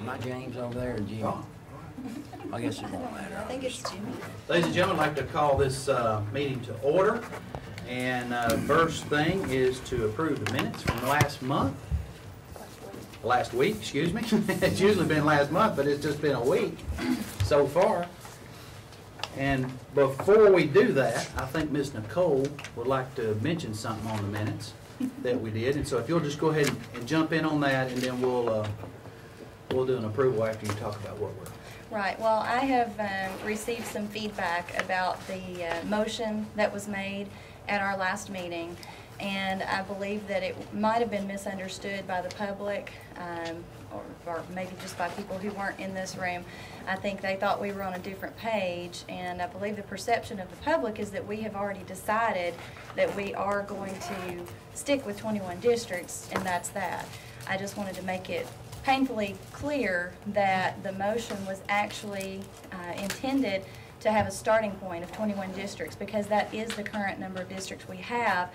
Am I James over there or Jimmy? I guess it won't matter. I think it's Jimmy. Ladies and gentlemen, I'd like to call this meeting to order. And first thing is to approve the minutes from last week, excuse me. It's usually been last month, but it's just been a week so far. And before we do that, I think Ms. Nicole would like to mention something on the minutes that we did. And so if you'll just go ahead and jump in on that, and then we'll do an approval after you talk about what we're... Right. Well, I have received some feedback about the motion that was made at our last meeting, and I believe that it might have been misunderstood by the public, or maybe just by people who weren't in this room. I think they thought we were on a different page, and I believe the perception of the public is that we have already decided that we are going to stick with 21 districts, and that's that. I just wanted to make it painfully clear that the motion was actually intended to have a starting point of 21 districts, because that is the current number of districts we have,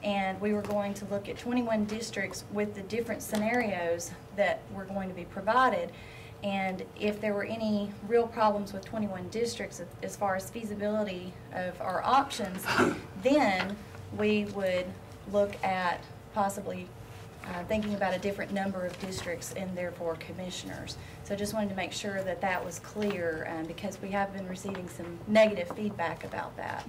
and we were going to look at 21 districts with the different scenarios that were going to be provided, and if there were any real problems with 21 districts as far as feasibility of our options, then we would look at possibly thinking about a different number of districts and therefore commissioners. So I just wanted to make sure that that was clear, because we have been receiving some negative feedback about that.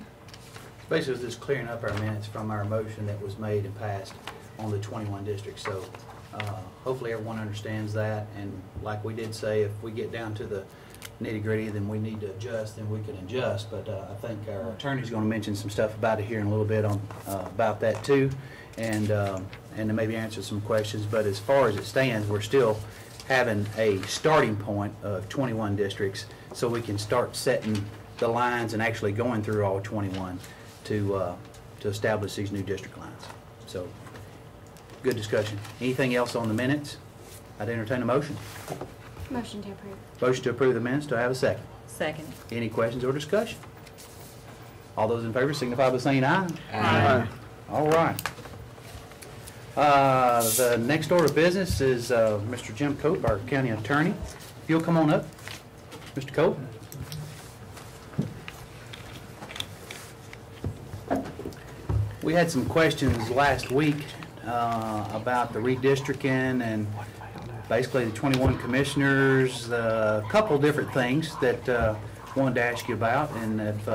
Basically, just clearing up our minutes from our motion that was made and passed on the 21 districts. So hopefully everyone understands that, and like we did say, if we get down to the nitty-gritty, then we need to adjust, then we can adjust. But I think our attorney's going to mention some stuff about it here in a little bit on about that too, and to maybe answer some questions. But as far as it stands, we're still having a starting point of 21 districts, so we can start setting the lines and actually going through all 21 to establish these new district lines. So, good discussion. Anything else on the minutes? I'd entertain a motion. Motion to approve. Motion to approve the minutes. Do I have a second? Second. Any questions or discussion? All those in favor signify by saying aye. Aye. All right. The next order of business is Mr. Jim Cope, our county attorney. If you'll come on up, Mr. Cope. We had some questions last week about the redistricting and basically the 21 commissioners, a couple different things that wanted to ask you about, and if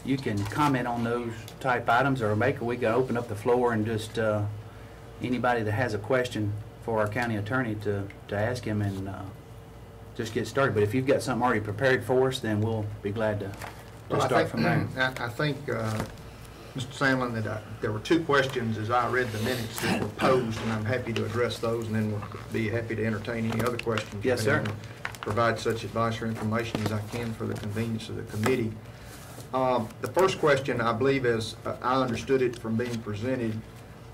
you can comment on those type items, or we can open up the floor and just anybody that has a question for our county attorney to ask him, and just get started. But if you've got something already prepared for us, then we'll be glad to start from there. I think, Mr. Sandlin, that there were two questions as I read the minutes that were posed, and I'm happy to address those, and then we'll be happy to entertain any other questions. Yes, sir. Provide such advice or information as I can for the convenience of the committee. The first question, I believe, as I understood it from being presented,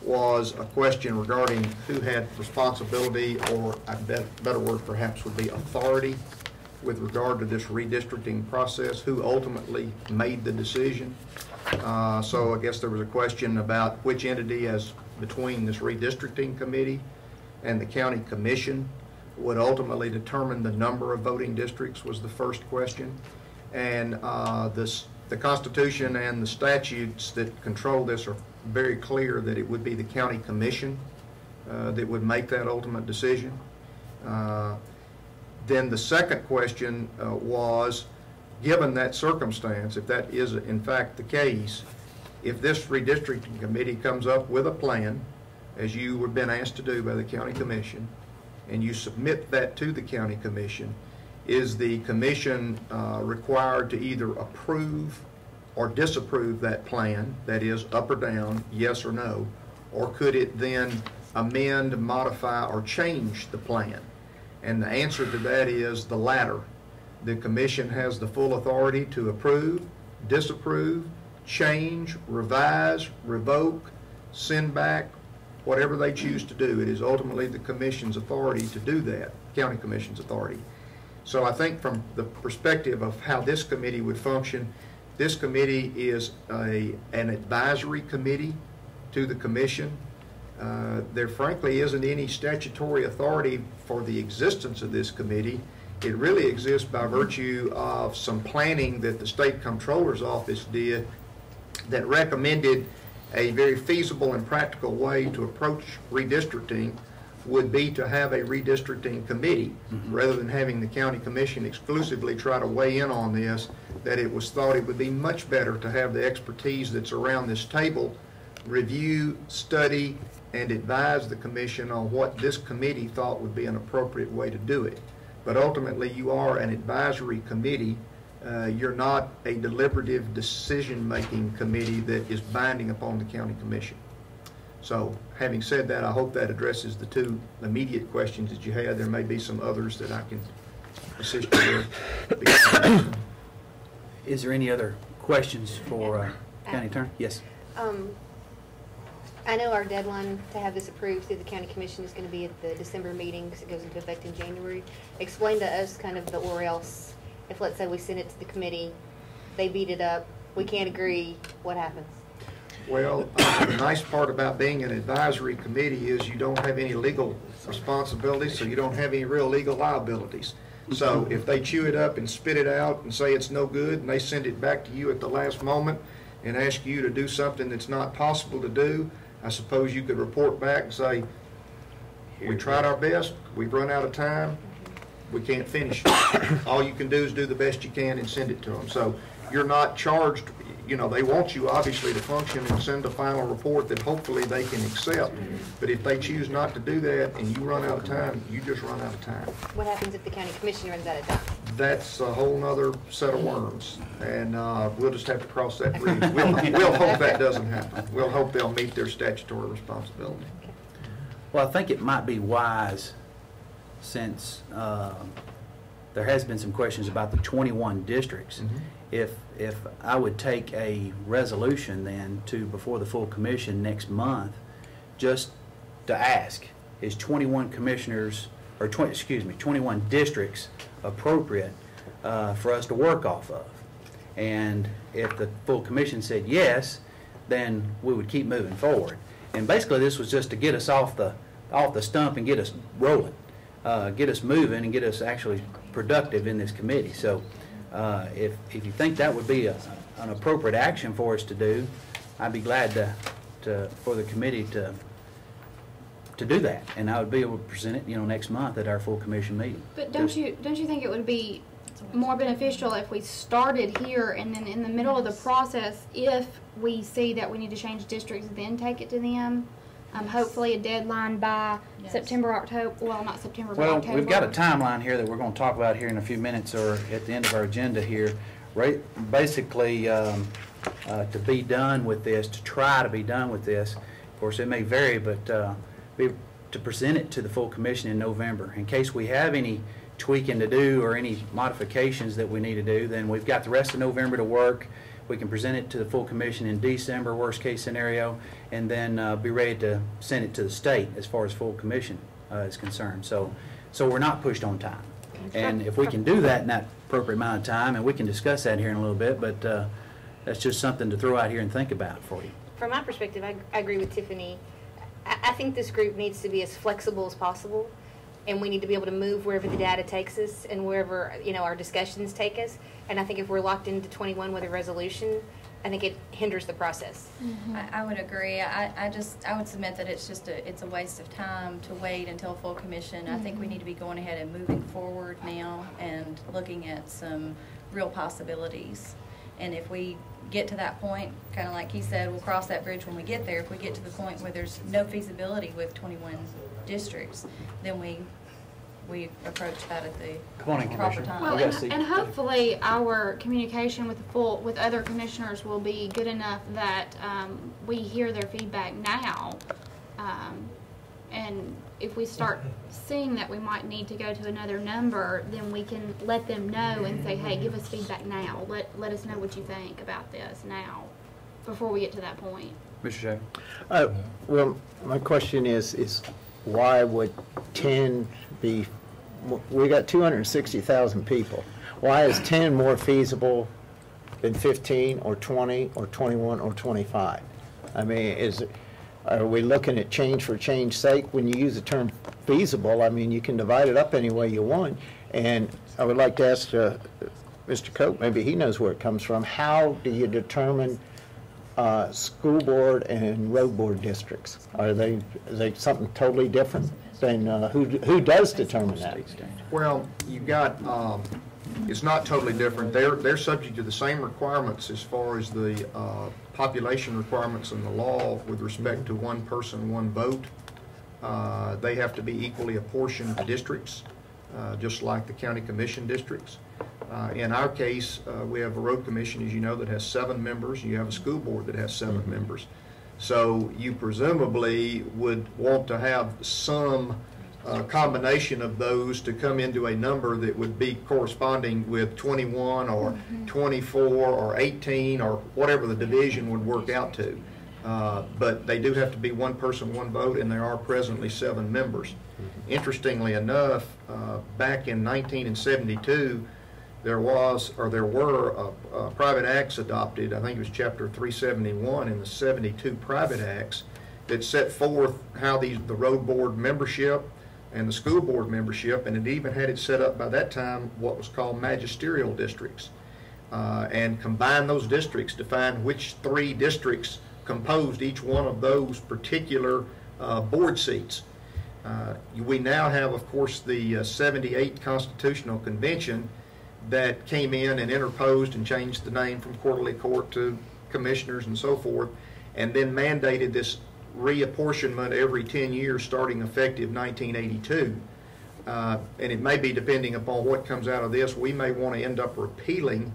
was a question regarding who had responsibility, or a better word perhaps would be authority, with regard to this redistricting process, who ultimately made the decision. So I guess there was a question about which entity, as between this redistricting committee and the county commission, would ultimately determine the number of voting districts, was the first question. And the Constitution and the statutes that control this are very clear that it would be the county commission that would make that ultimate decision. Then the second question was, given that circumstance, if that is in fact the case, if this redistricting committee comes up with a plan, as you have been asked to do by the county commission, and you submit that to the county commission, is the commission required to either approve or disapprove that plan, that is, up or down, yes or no, or could it then amend, modify, or change the plan? And the answer to that is the latter. The commission has the full authority to approve, disapprove, change, revise, revoke, send back, whatever they choose to do. It is ultimately the commission's authority to do that, county commission's authority. So I think from the perspective of how this committee would function, this committee is an advisory committee to the commission. There frankly isn't any statutory authority for the existence of this committee. It really exists by virtue of some planning that the State Comptroller's Office did that recommended a very feasible and practical way to approach redistricting would be to have a redistricting committee rather than having the county commission exclusively try to weigh in on this, that it was thought it would be much better to have the expertise that's around this table review, study, and advise the commission on what this committee thought would be an appropriate way to do it. But ultimately, you are an advisory committee. You're not a deliberative decision-making committee that is binding upon the county commission. So, having said that, I hope that addresses the two immediate questions that you had. There may be some others that I can assist you with. Is there any other questions for County Attorney? Yes. I know our deadline to have this approved through the county commission is going to be at the December meeting because it goes into effect in January. Explain to us kind of the or else. If, let's say, we send it to the committee, they beat it up, we can't agree, what happens? Well, the nice part about being an advisory committee is you don't have any legal responsibilities, so you don't have any real legal liabilities. So if they chew it up and spit it out and say it's no good, and they send it back to you at the last moment and ask you to do something that's not possible to do, I suppose you could report back and say, we tried our best, we've run out of time, we can't finish it. All you can do is do the best you can and send it to them. So you're not charged, you know, they want you obviously to function and send a final report that hopefully they can accept. But if they choose not to do that and you run out of time, you just run out of time. What happens if the county commission runs out of time? That's a whole nother set of worms, and we'll just have to cross that bridge. We'll hope that doesn't happen. We'll hope they'll meet their statutory responsibility. Well, I think it might be wise, since there has been some questions about the 21 districts, if I would take a resolution then to before the full commission next month, just to ask, is 21 commissioners, or 21 districts appropriate for us to work off of? And if the full commission said yes, then we would keep moving forward. And basically this was just to get us off the stump and get us rolling, get us moving and get us actually productive in this committee. So if you think that would be an appropriate action for us to do, I'd be glad for the committee to do that, and I would be able to present it, next month at our full commission meeting. But don't you think it would be more beneficial if we started here and then in the middle of the process, if we see that we need to change districts, then take it to them? Hopefully a deadline by September, October, well, not September, but October. Well, we've got a timeline here that we're going to talk about here in a few minutes, or at the end of our agenda here. Right, basically, to be done with this, to try to be done with this. Of course, it may vary, but to present it to the full commission in November. In case we have any tweaking to do or any modifications that we need to do, then we've got the rest of November to work. We can present it to the full commission in December, worst case scenario, and then be ready to send it to the state as far as full commission is concerned. So we're not pushed on time. And if we can do that in that appropriate amount of time, and we can discuss that here in a little bit, but that's just something to throw out here and think about for you. From my perspective, I agree with Tiffany. I think this group needs to be as flexible as possible, and we need to be able to move wherever the data takes us and wherever our discussions take us. And I think if we're locked into 21 with a resolution, I think it hinders the process. I would agree. I would submit that it's a waste of time to wait until full commission. I think we need to be going ahead and moving forward now and looking at some real possibilities. And if we get to that point, kind of like he said, we'll cross that bridge when we get there. If we get to the point where there's no feasibility with 21 districts, then we approach that at the proper time. Well, and hopefully our communication with other commissioners will be good enough that we hear their feedback now. And if we start seeing that we might need to go to another number, then we can let them know and say, hey, give us feedback now. Let us know what you think about this now, before we get to that point. Mr. Shay? Well, my question is why would 10 be, we got 260,000 people. Why is 10 more feasible than 15 or 20 or 21 or 25? I mean, are we looking at change for change's sake? When you use the term feasible, I mean, you can divide it up any way you want. And I would like to ask Mr. Cope, maybe he knows where it comes from. How do you determine school board and road board districts? Are they something totally different than who does determine that? Well, you got, it's not totally different. They're subject to the same requirements as far as the population requirements in the law with respect to one person, one vote. They have to be equally apportioned districts, just like the county commission districts. In our case, we have a road commission, as you know, that has 7 members. You have a school board that has 7 members. So you presumably would want to have some combination of those to come into a number that would be corresponding with 21 or 24 or 18 or whatever the division would work out to. But they do have to be one person, one vote, and there are presently 7 members. Interestingly enough, back in 1972, there were private acts adopted. I think it was Chapter 371 in the 72 private acts that set forth how the road board membership and the school board membership, and it even had it set up by that time what was called magisterial districts, and combine those districts, define which 3 districts composed each one of those particular board seats. We now have, of course, the 78 Constitutional Convention that came in and interposed and changed the name from quarterly court to commissioners and so forth, and then mandated this reapportionment every 10 years starting effective 1982. And it may be, depending upon what comes out of this, we may want to end up repealing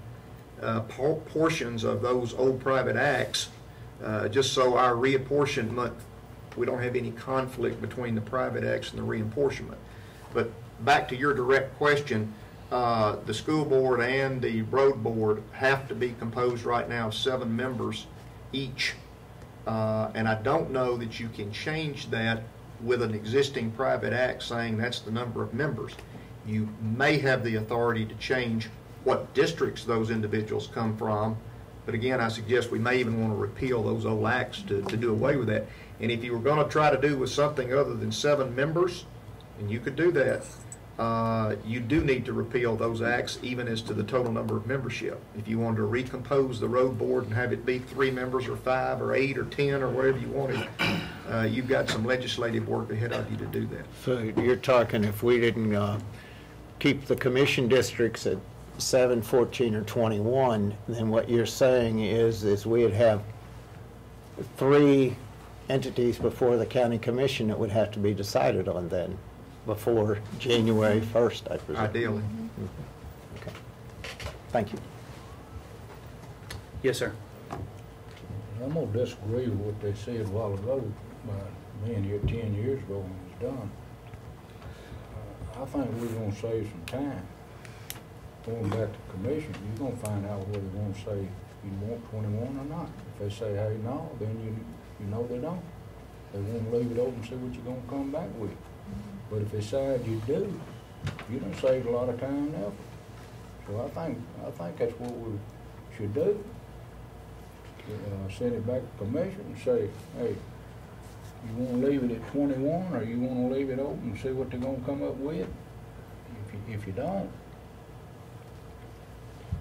portions of those old private acts, just so our reapportionment, we don't have any conflict between the private acts and the reapportionment. But back to your direct question, the school board and the road board have to be composed right now of 7 members each. And I don't know that you can change that with an existing private act saying that's the number of members. You may have the authority to change what districts those individuals come from, but again, I suggest we may even want to repeal those old acts to do away with that. And if you were going to try to do with something other than 7 members, and you could do that, you do need to repeal those acts even as to the total number of membership. If you wanted to recompose the road board and have it be 3 members or 5 or 8 or 10 or whatever you wanted, you've got some legislative work ahead of you to do that. So you're talking if we didn't keep the commission districts at 7, 14, or 21, then what you're saying is we'd have 3 entities before the county commission that would have to be decided on then, before January 1st, I presume. Ideally. Okay. Thank you. Yes, sir. I'm gonna disagree with what they said a while ago, being here 10 years ago when it was done. I think we're gonna save some time. Going back to commission, you're gonna find out whether they want to say you want 21 or not. If they say, hey, no, then you know they don't. They won't leave it open and see what you're gonna come back with. But if they decide you do, you done saved a lot of time and effort. So I think that's what we should do. Send it back to commission and say, hey, you want to leave it at 21 or you want to leave it open and see what they're going to come up with? If you don't,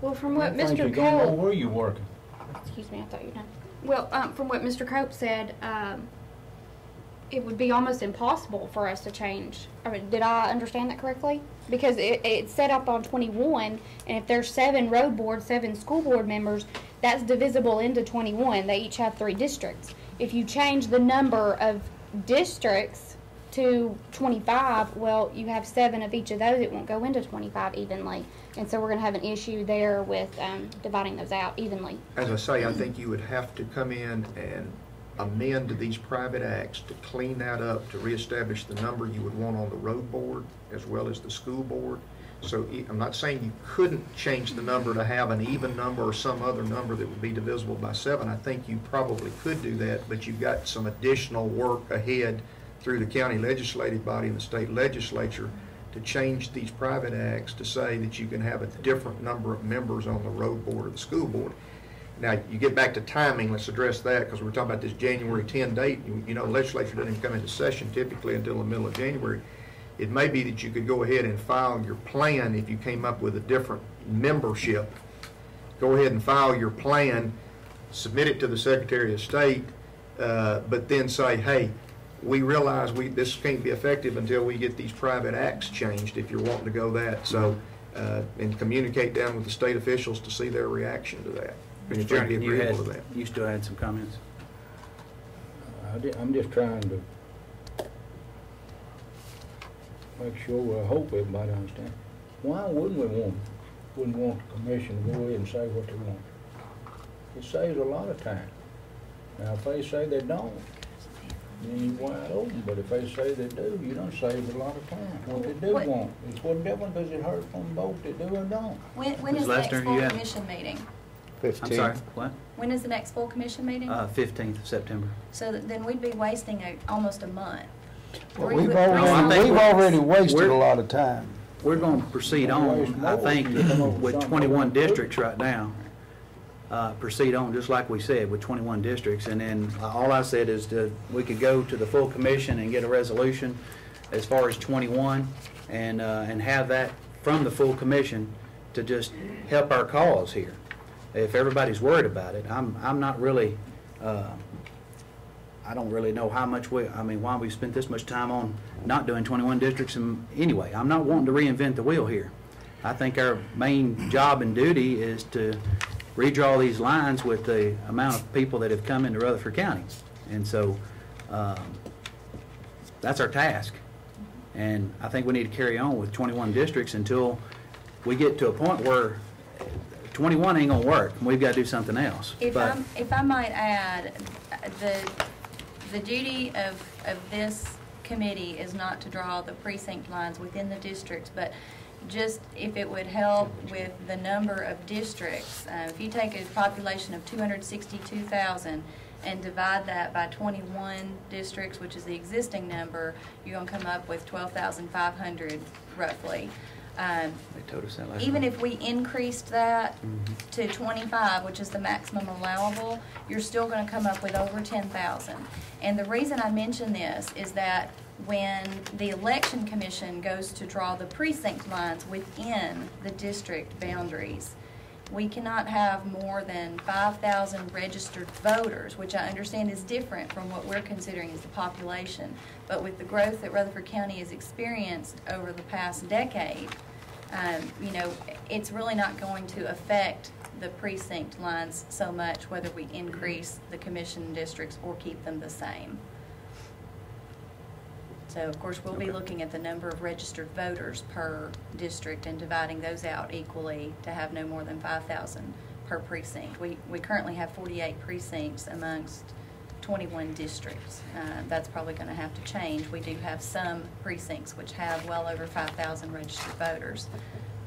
Well, from what I think Mr. you don't know Cope, where you're working. excuse me, I thought you were done. Well, from what Mr. Cope said, it would be almost impossible for us to change. I mean, did I understand that correctly? Because it's set up on 21, and if there's 7 road board, 7 school board members, that's divisible into 21. They each have 3 districts. If you change the number of districts to 25, well, you have 7 of each of those. It won't go into 25 evenly. And so we're going to have an issue there with dividing those out evenly. As I say, I think you would have to come in and amend these private acts to clean that up, to reestablish the number you would want on the road board as well as the school board. So I'm not saying you couldn't change the number to have an even number or some other number that would be divisible by 7. I think you probably could do that, but you've got some additional work ahead through the county legislative body and the state legislature to change these private acts to say that you can have a different number of members on the road board or the school board. Now, you get back to timing, let's address that, because we're talking about this January 10 date. You know, the legislature doesn't even come into session typically until the middle of January. It may be that you could go ahead and file your plan if you came up with a different membership. Go ahead and file your plan, submit it to the Secretary of State, but then say, hey, we realize this can't be effective until we get these private acts changed, if you're wanting to go that. So, and communicate down with the state officials to see their reaction to that. Mr. Chairman, you still had some comments? I'm just trying to make sure, I hope everybody understands. Why wouldn't want the commission to go ahead and say what they want? It saves a lot of time. Now, if they say they don't, then you're wide open, but if they say they do, you don't save a lot of time. What they do want, it's what difference does it hurt from both they do or don't? When is the next full commission meeting? 15th. I'm sorry, what? When is the next full commission meeting? 15th of September. So then we'd be wasting almost a month. Well, Or we've you would- already wasted we're- a lot of time. We're going to proceed on, I think, with 21 districts right now. Proceed on, just like we said, with 21 districts. And then all I said is that we could go to the full commission and get a resolution as far as 21 and have that from the full commission to just help our cause here. If everybody's worried about it, I'm not really, I don't really know how much why we spent this much time on not doing 21 districts. And anyway, I'm not wanting to reinvent the wheel here. I think our main job and duty is to redraw these lines with the amount of people that have come into Rutherford County. And so that's our task. And I think we need to carry on with 21 districts until we get to a point where 21 ain't gonna work, and we've got to do something else. If I might add, the duty of this committee is not to draw the precinct lines within the districts, but just if it would help with the number of districts. If you take a population of 262,000 and divide that by 21 districts, which is the existing number, you're going to come up with 12,500 roughly. They told us that last Even night. if we increased that to 25, which is the maximum allowable, you're still going to come up with over 10,000. And the reason I mention this is that when the election commission goes to draw the precinct lines within the district boundaries, we cannot have more than 5,000 registered voters, which I understand is different from what we're considering as the population. But with the growth that Rutherford County has experienced over the past decade, it's really not going to affect the precinct lines so much whether we increase the commission districts or keep them the same. So, of course, we'll be looking at the number of registered voters per district and dividing those out equally to have no more than 5,000 per precinct. We currently have 48 precincts amongst 21 districts. That's probably going to have to change. We do have some precincts which have well over 5,000 registered voters,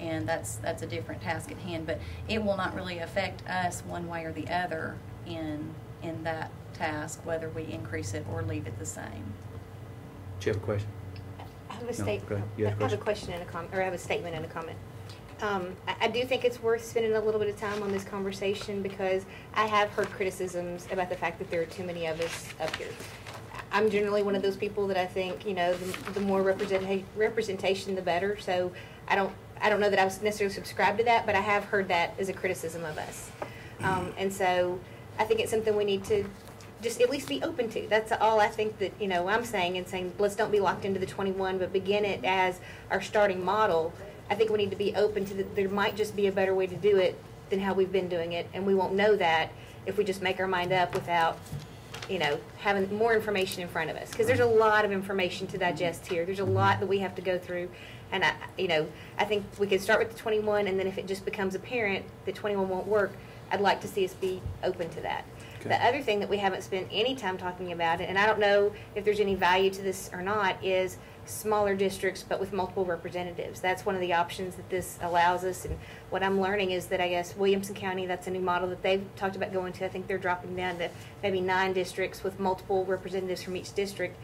and that's a different task at hand. But it will not really affect us one way or the other in that task, whether we increase it or leave it the same. Do you have a question? I have a No, statement. go ahead. You have a I have a question and a comment, or I have a statement and a comment. I do think it's worth spending a little bit of time on this conversation because I have heard criticisms about the fact that there are too many of us up here. I'm generally one of those people that I think, the more representation, the better. So I don't know that I was necessarily subscribed to that, but I have heard that as a criticism of us. And so I think it's something we need to just at least be open to. That's all I think that, I'm saying, let's don't be locked into the 21, but begin it as our starting model. I think we need to be open to there might just be a better way to do it than how we've been doing it, and we won't know that if we just make our mind up without, having more information in front of us. Because there's a lot of information to digest here. There's a lot that we have to go through, and I think we could start with the 21, and then if it just becomes apparent that 21 won't work, I'd like to see us be open to that. Okay. The other thing that we haven't spent any time talking about, and I don't know if there's any value to this or not, is smaller districts but with multiple representatives. That's one of the options that this allows us, and what I'm learning is that I guess Williamson County, that's a new model that they've talked about going to. I think they're dropping down to maybe 9 districts with multiple representatives from each district.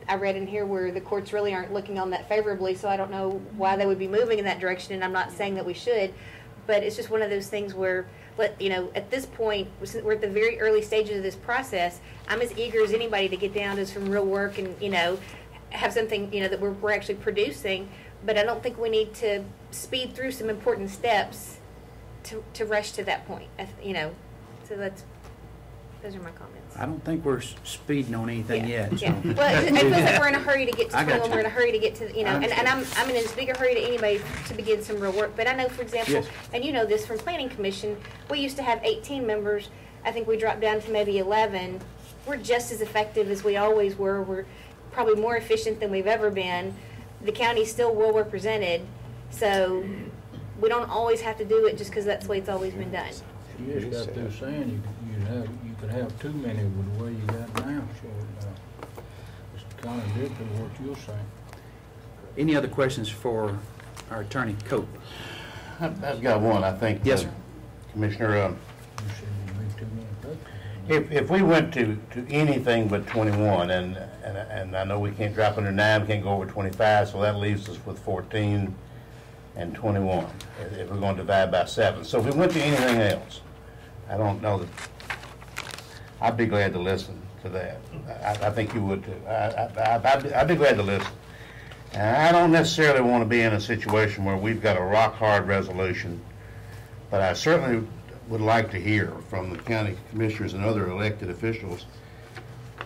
I read in here where the courts really aren't looking on that favorably, so I don't know why they would be moving in that direction, and I'm not saying that we should, but it's just one of those things where at this point, since we're at the very early stages of this process, I'm as eager as anybody to get down to some real work and, have something, that we're actually producing. But I don't think we need to speed through some important steps to rush to that point, so those are my comments. I don't think we're speeding on anything yet. Yeah. So. Well, it feels like we're in a hurry to get to I got 21. We're in a hurry to get to, and I'm in as big a hurry to anybody to begin some real work. But I know, for example, Yes. and you know this from Planning Commission, we used to have 18 members. I think we dropped down to maybe 11. We're just as effective as we always were. We're probably more efficient than we've ever been. The county's still well represented, so we don't always have to do it just because that's the way it's always been done. You just got through saying you could have too many with the way you got now, so it's kind of different what you're saying. Any other questions for our attorney, Cope? I've got one, I think. Yes, sir. You Commissioner, said you made too many people. if we went to anything but 21, and I know we can't drop under 9, we can't go over 25, so that leaves us with 14 and 21, if we're going to divide by 7. So if we went to anything else, I don't know that, I'd be glad to listen to that. I think you would too. I'd be glad to listen. And I don't necessarily want to be in a situation where we've got a rock-hard resolution, but I certainly would like to hear from the county commissioners and other elected officials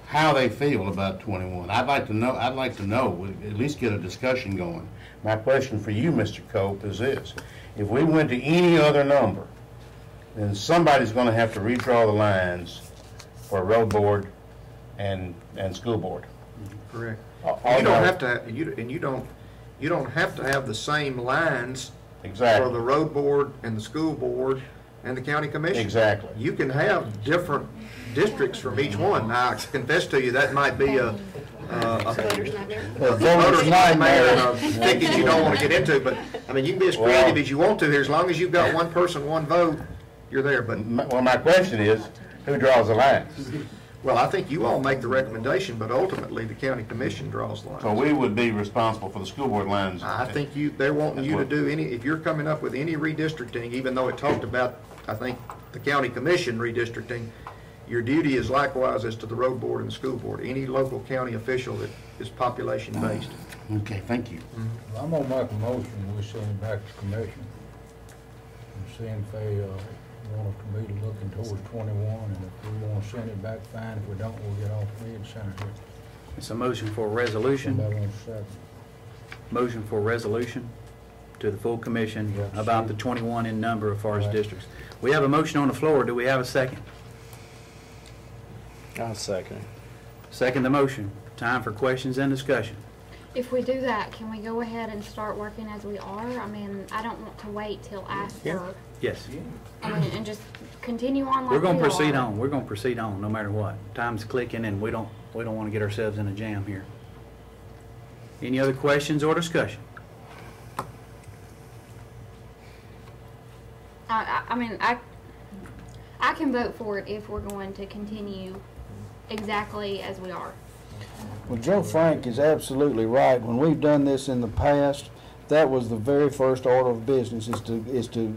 how they feel about 21. I'd like to know, at least get a discussion going. My question for you, Mr. Cope, is this. If we went to any other number, then somebody's going to have to redraw the lines for road board and school board. Correct. Although- You don't have to, you don't have to have the same lines Exactly. for the road board and the school board and the county commission. Exactly. You can have different districts from each one. Now, I confess to you, that might be a Voter's nightmare. voter's nightmare and a ticket you don't want to get into, but, I mean, you can be as creative as you want to here, as long as you've got one person, one vote, you're there, but, Well, my question is, who draws the lines? well, I think you all make the recommendation, but ultimately, the county commission draws the So lines. we would be responsible for the school board lines. I think they're wanting you to do any, if you're coming up with any redistricting, even though it talked about, I think, the county commission redistricting, your duty is likewise as to the road board and the school board, any local county official that is population-based. Okay, thank you. Well, I'm gonna make a motion, we send it back to commission and see if they, want a committee looking towards 21, and if we wanna send it back, fine, if we don't, we'll get off the bid center here. It's a motion for a resolution. Somebody wants a second. Motion for resolution to the full commission Yeah. about the 21 in number as far as Right. districts. We have a motion on the floor. Do we have a second? I'll second. Second the motion. Time for questions and discussion. If we do that, can we go ahead and start working as we are? I mean, I don't want to wait till after. Yes. I mean, and just continue on like We're going we to proceed are. on. We're going to proceed on no matter what. Time's clicking and we don't want to get ourselves in a jam here. Any other questions or discussion? I mean, I can vote for it if we're going to continue exactly as we are. Well, Joe Frank is absolutely right. When we've done this in the past, that was the very first order of business is to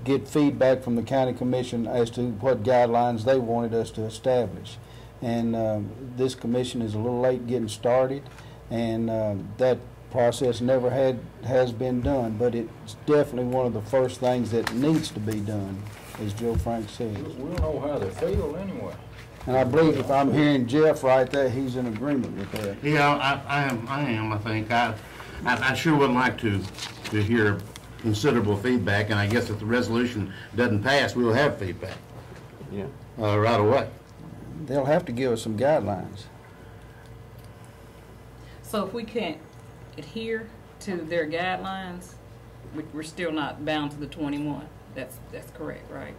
get feedback from the county commission as to what guidelines they wanted us to establish. And this commission is a little late getting started, and that process never has been done, but it's definitely one of the first things that needs to be done, as Joe Frank said. We'll know how they feel anyway. And I believe if I'm hearing Jeff right, that he's in agreement with that. Yeah, I am, I think. I sure would like to hear considerable feedback, and I guess if the resolution doesn't pass, we'll have feedback. Yeah. Right away. They'll have to give us some guidelines. So if we can't adhere to their guidelines, we're still not bound to the 21. That's correct, right?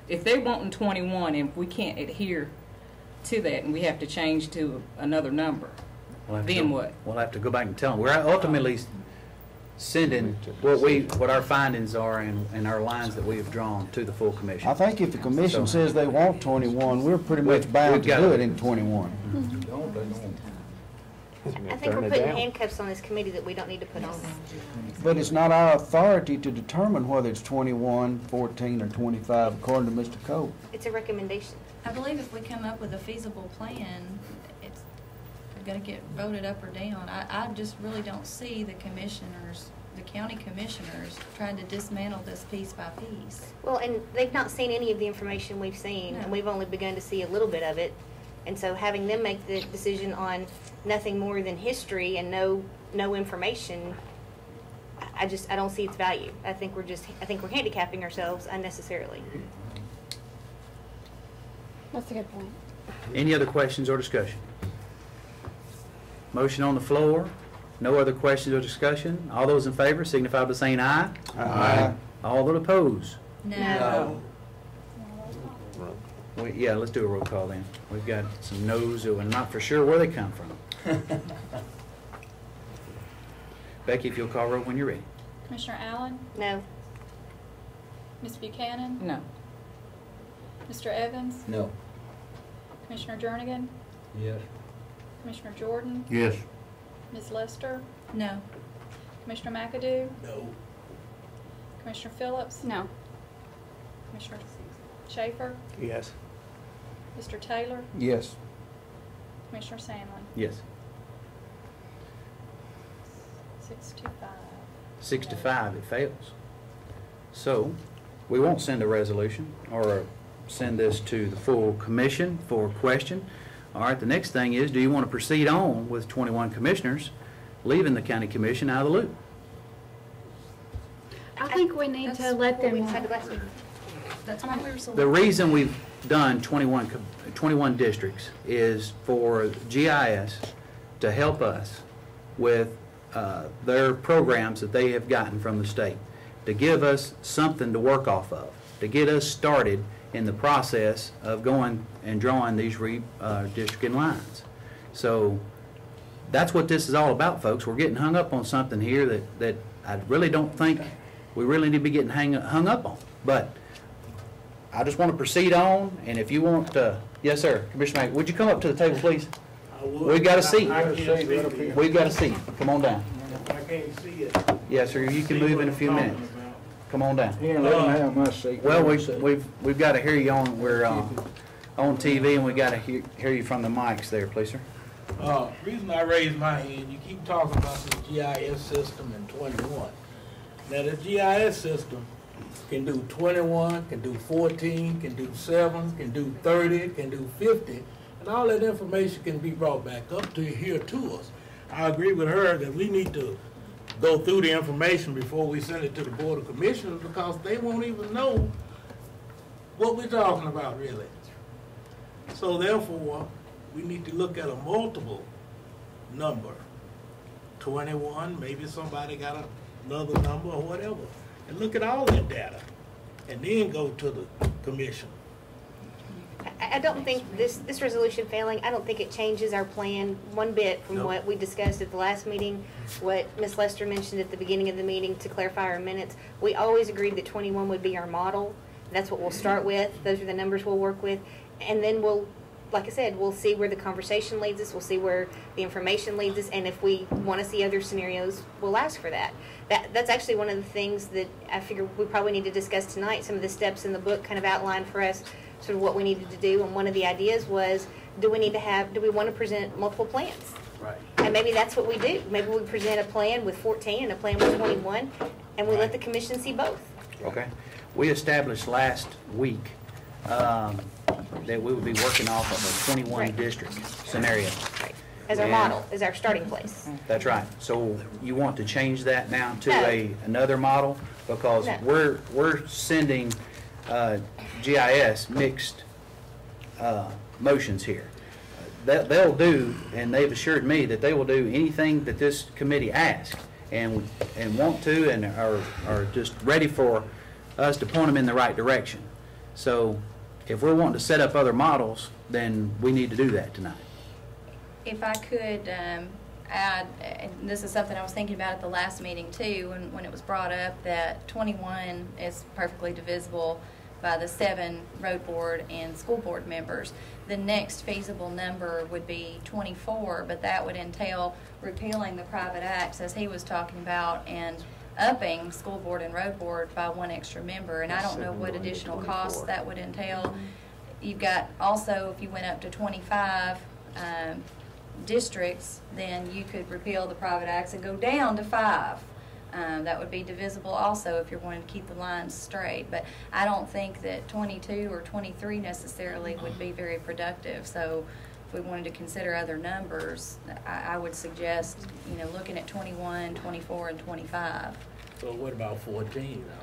If they want in 21 and we can't adhere to that and we have to change to another number, then what? We'll have to go back and tell them. We're ultimately sending what our findings are and our lines that we have drawn to the full commission. I think if the commission says they want 21, we're pretty much bound to do it in 21. Don't they don't. I think we're putting handcuffs on this committee that we don't need to put on. But it's not our authority to determine whether it's 21, 14, or 25, according to Mr. Cope. It's a recommendation. I believe if we come up with a feasible plan, it's going to get voted up or down. I just really don't see the commissioners, the county commissioners, trying to dismantle this piece by piece. Well, and they've not seen any of the information we've seen, No. and we've only begun to see a little bit of it. And so having them make the decision on nothing more than history and no information, I don't see its value. I think we're handicapping ourselves unnecessarily. That's a good point. Any other questions or discussion? Motion on the floor. No other questions or discussion. All those in favor signify by saying aye. Aye. All those opposed? No. Yeah, let's do a roll call then. We've got some no's and not for sure where they come from. Becky, if you'll call roll when you're ready. Commissioner Allen? No. Ms. Buchanan? No. Mr. Evans? No. Commissioner Jernigan? Yes. Commissioner Jordan? Yes. Ms. Lester? No. Commissioner McAdoo? No. Commissioner Phillips? No. Commissioner Schaefer? Yes. Mr. Taylor? Yes. Commissioner Samley? Yes. 6-5. 6-5, it fails. So, we won't send a resolution or send this to the full commission for question. All right, the next thing is, do you want to proceed on with 21 commissioners, leaving the county commission out of the loop? I think we need to let What we them. decided last week. That's why we were so. The reason we've done 21 districts is for GIS to help us with their programs that they have gotten from the state, to give us something to work off of, to get us started in the process of going and drawing these redistricting lines. So that's what this is all about, folks. We're getting hung up on something here that I really don't think we really need to be getting hung up on. But I just want to proceed on, and if you want to, yes, sir, Commissioner Mack, would you come up to the table, please? We've got a seat. We've got a seat. Come on down. I can't see it. Yes, sir, you can move in a few minutes. Come on down. Here, let them have my seat. Well, we've got to hear you on, we're on TV, and we got to hear you from the mics there, please, sir. Reason I raised my hand, you keep talking about this GIS system in 21. Now, the GIS system can do 21, can do 14, can do 7, can do 30, can do 50, and all that information can be brought back up to here to us. I agree with her that we need to go through the information before we send it to the Board of Commissioners, because they won't even know what we're talking about, really. So therefore, we need to look at a multiple number. 21, maybe somebody got another number or whatever, and look at all that data, and then go to the commission. I don't think this resolution failing, I don't think it changes our plan one bit from what we discussed at the last meeting, what Ms. Lester mentioned at the beginning of the meeting to clarify our minutes. We always agreed that 21 would be our model. That's what we'll start with. Those are the numbers we'll work with. And then we'll, like I said, we'll see where the conversation leads us. We'll see where the information leads us. And if we want to see other scenarios, we'll ask for that. That's actually one of the things that I figure we probably need to discuss tonight. Some of the steps in the book kind of outlined for us sort of what we needed to do, and one of the ideas was, do we want to present multiple plans? Right. And maybe that's what we do. Maybe we present a plan with 14 and a plan with 21, and we let the commission see both. Okay. We established last week that we would be working off of a 21 Right. district scenario. Right. As our Yeah. model, as our starting place. That's right. So you want to change that now to No. another model? Because No. we're sending GIS mixed motions here. They'll do, and they've assured me that they will do anything that this committee asks and want to, and are just ready for us to point them in the right direction. So if we're wanting to set up other models, then we need to do that tonight. If I could add, and this is something I was thinking about at the last meeting too, when it was brought up that 21 is perfectly divisible by the 7 road board and school board members. The next feasible number would be 24, but that would entail repealing the private acts, as he was talking about, and upping school board and road board by 1 extra member. And I don't know what additional costs that would entail. You've got also, if you went up to 25 districts, then you could repeal the private acts and go down to 5. That would be divisible also if you're wanting to keep the lines straight. But I don't think that 22 or 23 necessarily would be very productive. So if we wanted to consider other numbers, I would suggest, looking at 21, 24, and 25. So what about 14 now?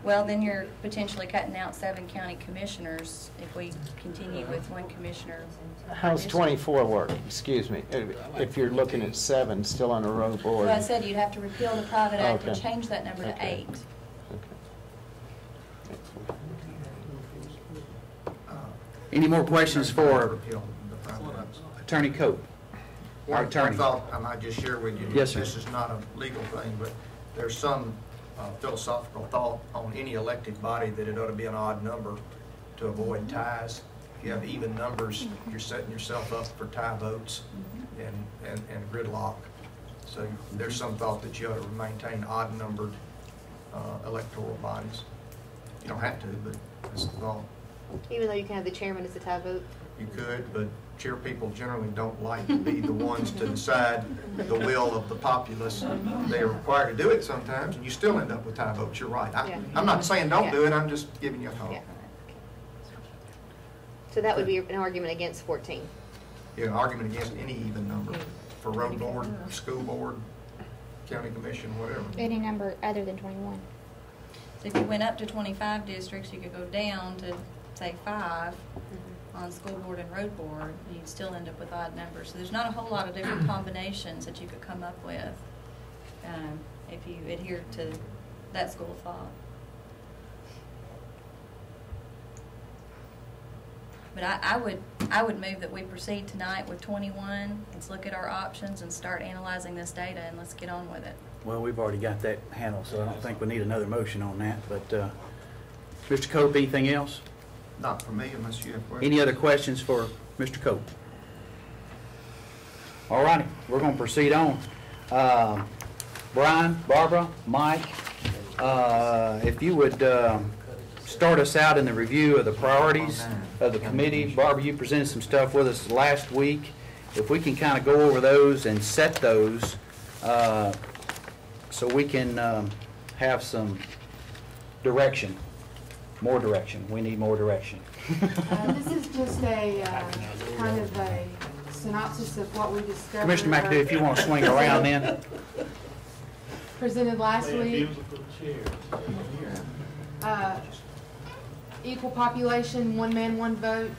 Well, then you're potentially cutting out 7 county commissioners if we continue with 1 commissioner. How's 24 work? Excuse me. If you're looking at 7 still on a road board. Well, I said you'd have to repeal the private act and Okay. change that number to 8. Any more questions for Attorney Cope? Our One attorney. thought I might just share with you. Yes, sir. This is not a legal thing, but there's some philosophical thought on any elected body that it ought to be an odd number to avoid ties. If you have even numbers, you're setting yourself up for tie votes and gridlock. So there's some thought that you ought to maintain odd-numbered electoral bodies. You don't have to, but it's the thought. Even though you can have the chairman as a tie vote? You could, but chair people generally don't like to be the ones to decide the will of the populace. They are required to do it sometimes, and you still end up with tie votes. You're right. I'm not saying don't do it, I'm just giving you a thought. Yeah. So that would be an argument against 14. Yeah, an argument against any even number for road board, school board, county commission, whatever. Any number other than 21. So if you went up to 25 districts, you could go down to, say, 5 on school board and road board, and you'd still end up with odd numbers. So there's not a whole lot of different combinations that you could come up with if you adhere to that school of thought. But I would move that we proceed tonight with 21. Let's look at our options and start analyzing this data, and let's get on with it. Well, we've already got that handled, so I don't think we need another motion on that. But Mr. Cope, anything else? Not for me unless you have questions. Any other questions for Mr. Cope? All righty, we're going to proceed on. Brian, Barbara, Mike, if you would start us out in the review of the priorities of the committee. Barbara, you presented some stuff with us last week. If we can kind of go over those and set those so we can have some direction. More direction. We need more direction. This is just a kind of a synopsis of what we discovered. Commissioner McAdoo, if you want to swing around then. Presented last week. Equal population, 1 man, 1 vote.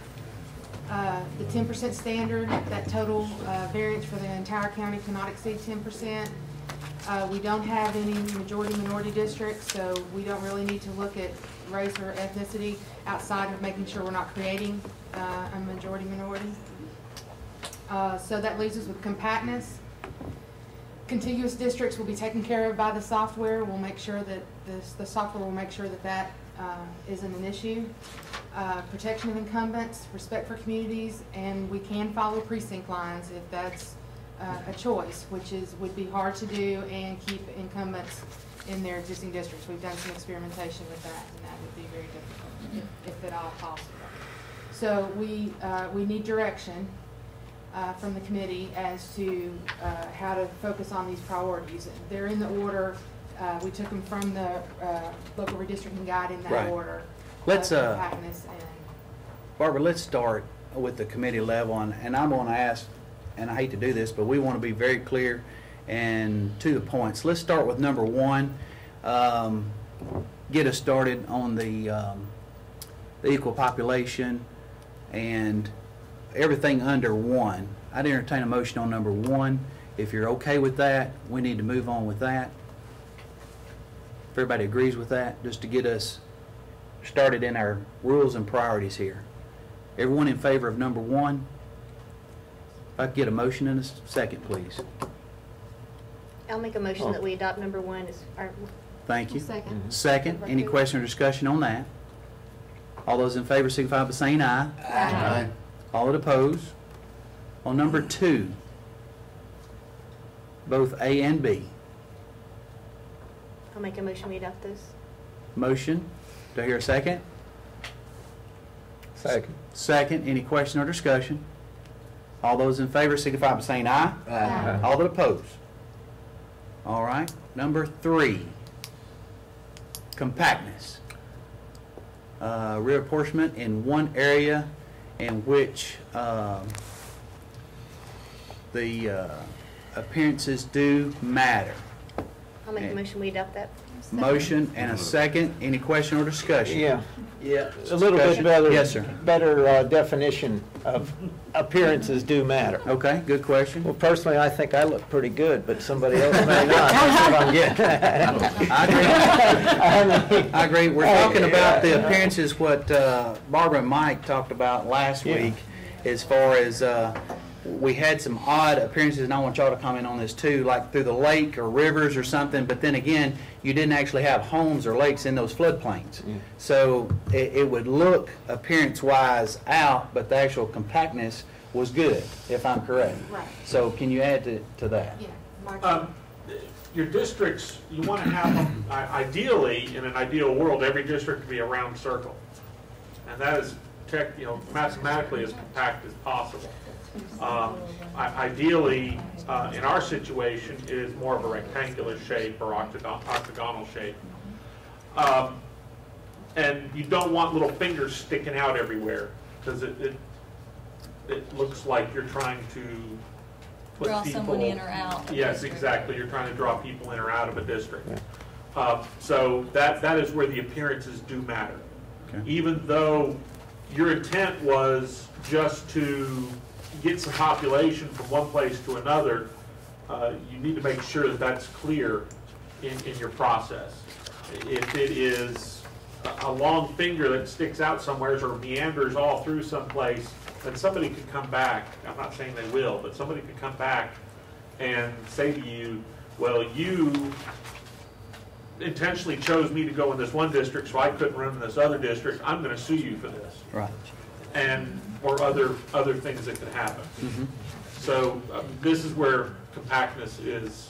The 10% standard, that total variance for the entire county cannot exceed 10%. We don't have any majority-minority districts, so we don't really need to look at race or ethnicity outside of making sure we're not creating a majority-minority. So that leaves us with compactness. Contiguous districts will be taken care of by the software. We'll make sure that the software will make sure that that isn't an issue. Protection of incumbents, respect for communities, and we can follow precinct lines if that's a choice, which would be hard to do, and keep incumbents in their existing districts. We've done some experimentation with that, and that would be very difficult, if at all possible. So we need direction from the committee as to how to focus on these priorities. They're in the order. We took them from the local redistricting guide in that order. Let's Barbara, let's start with the committee level, and I'm going to ask, and I hate to do this, but we want to be very clear and to the points. Let's start with number 1. Get us started on the equal population and everything under 1. I'd entertain a motion on number 1. If you're okay with that, we need to move on with that. If everybody agrees with that, just to get us started in our rules and priorities here. Everyone in favor of number 1? If I could get a motion in a second, please. I'll make a motion that we adopt number 1 as our... Thank you. Second. Second. Any question or discussion on that? All those in favor signify by saying aye. Aye. All that oppose. On number 2, both A and B. I'll make a motion we adopt those. Motion. Do I hear a second? Second. Second. Any question or discussion? All those in favor signify by saying aye. Aye. All that oppose. All right. Number 3, compactness. Reapportionment in one area in which the appearances do matter. I'll make a Okay. motion we adopt that. Motion and a second. Any question or discussion? Yeah, Yeah. a little bit Discussion? better. Yes, sir. Better definition of appearances do matter. Okay, good question. Well, personally, I think I look pretty good, but somebody else may not. That's what I'm getting at. I agree. I agree. We're talking about the Yeah. appearances, what Barbara and Mike talked about last Yeah. week, as far as we had some odd appearances, and I want y'all to comment on this too, like through the lake or rivers or something, but then again, you didn't actually have homes or lakes in those floodplains. Yeah. So it would look appearance-wise out, but the actual compactness was good, if I'm correct. Right. So can you add to that? Yeah, Mark. Your districts, you want to have them, ideally, in an ideal world, every district to be a round circle. And that is, mathematically as compact as possible. Ideally, in our situation, it is more of a rectangular shape or octagonal shape. And you don't want little fingers sticking out everywhere, because it looks like you're trying to put Draw people, someone in or out of Yes, district. exactly. You're trying to draw people in or out of a district. So that is where the appearances do matter. Okay. Even though your intent was just to get some population from one place to another, you need to make sure that that's clear in your process. If it is a long finger that sticks out somewhere or meanders all through someplace, then somebody could come back, I'm not saying they will, but somebody could come back and say to you, well, you intentionally chose me to go in this one district, so I couldn't run in this other district, I'm going to sue you for this. Right. Or other things that could happen. Mm-hmm. So this is where compactness is,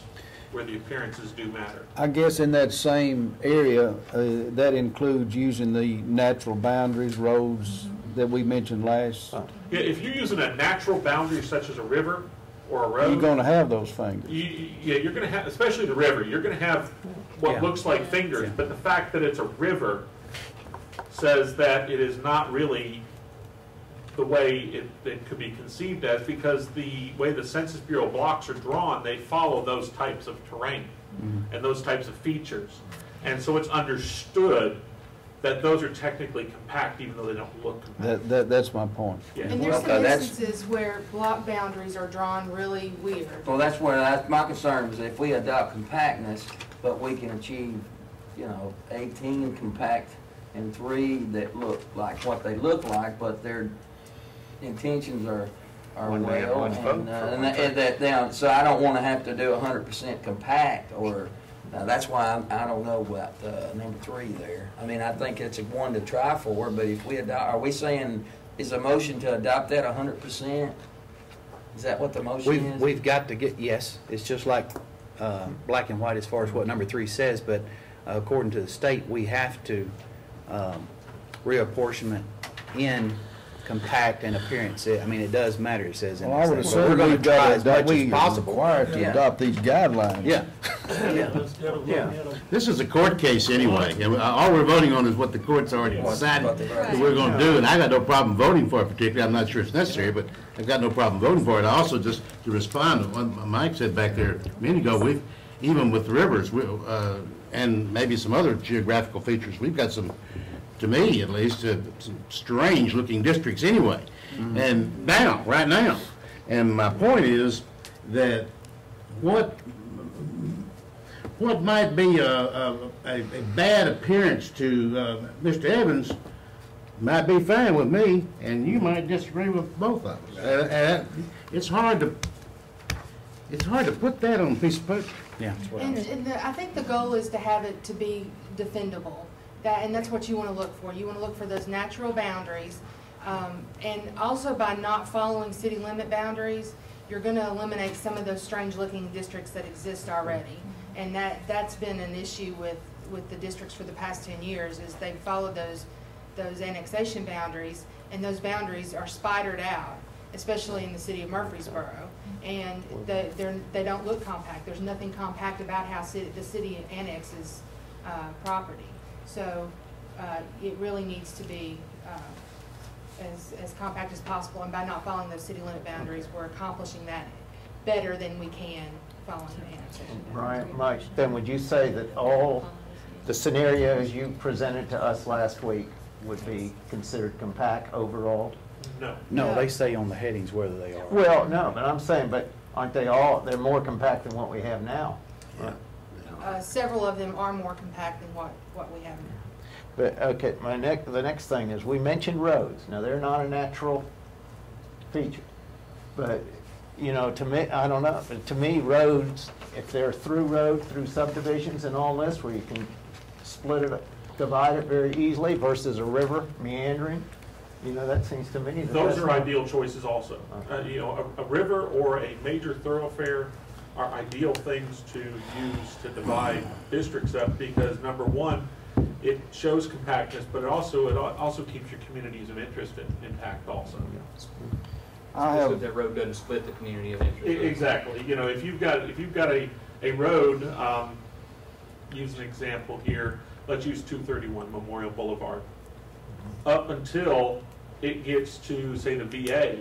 where the appearances do matter. I guess in that same area, that includes using the natural boundaries, roads that we mentioned last. Yeah, if you're using a natural boundary such as a river or a road, You're gonna have those fingers. you're going to have, especially the river, you're going to have what Yeah. looks like fingers, but the fact that it's a river says that it is not really the way it could be conceived as, because the way the Census Bureau blocks are drawn, they follow those types of terrain and those types of features. And so it's understood that those are technically compact, even though they don't look compact. That's my point. Yeah. And there's some Okay, that's- instances where block boundaries are drawn really weird. Well, that's my concern was if we adopt compactness, but we can achieve, 18 compact and 3 that look like what they look like, but their intentions are One man, well, one vote and, for and one that down. So I don't want to have to do 100% compact, or that's why I don't know about number 3 there. I mean, I think it's a one to try for, but if we adopt, are we saying is a motion to adopt that 100%? Is that what the motion is? We've got to get, yes, it's just like black and white as far as what number 3 says, but according to the state, we have to reapportionment in compact and appearance. I mean, it does matter, it says in Well, I would the state. But we're assume going to we've try got as much we as are possible. required to Yeah. adopt these guidelines. Yeah. Yeah. This is a court case anyway, and all we're voting on is what the court's already decided that we're going to do, and I got no problem voting for it particularly. I'm not sure it's necessary, but I've got no problem voting for it. I also, just to respond to what Mike said back there a minute ago, even with the rivers, and maybe some other geographical features, we've got some, to me at least, some strange looking districts anyway, and right now. And my point is that what might be a bad appearance to Mr. Evans might be fine with me, and you might disagree with both of us. It's hard to put that on a piece of paper. Yeah. And I think the goal is to have it to be defendable. And that's what you want to look for. You want to look for those natural boundaries. And also by not following city limit boundaries, you're going to eliminate some of those strange looking districts that exist already. And that's been an issue with the districts for the past 10 years, is they've followed those annexation boundaries, and those boundaries are spidered out, especially in the city of Murfreesboro. And they don't look compact. There's nothing compact about how the city annexes property. So it really needs to be as compact as possible, and by not following those city limit boundaries, we're accomplishing that better than we can following the annexation. Right, Mike, then would you say that all the scenarios you presented to us last week would be considered compact overall? No. No, they say on the headings whether they are. Well, no, but I'm saying, but aren't they all, they're more compact than what we have now? Several of them are more compact than what we have now. But, okay, the next thing is, we mentioned roads. Now, they're not a natural feature. But, you know, to me, I don't know, but to me, roads, if they're through subdivisions and all this, where you can split it, divide it very easily versus a river meandering, you know, that seems to me. Those are ideal choices also. You know, a river or a major thoroughfare are ideal things to use to divide districts up, because number one, it shows compactness, but it also keeps your communities of interest intact also. So that road doesn't split the community of interest. Exactly. You know, if you've got a road, use an example here. Let's use 231 Memorial Boulevard. Up until it gets to, say, the VA,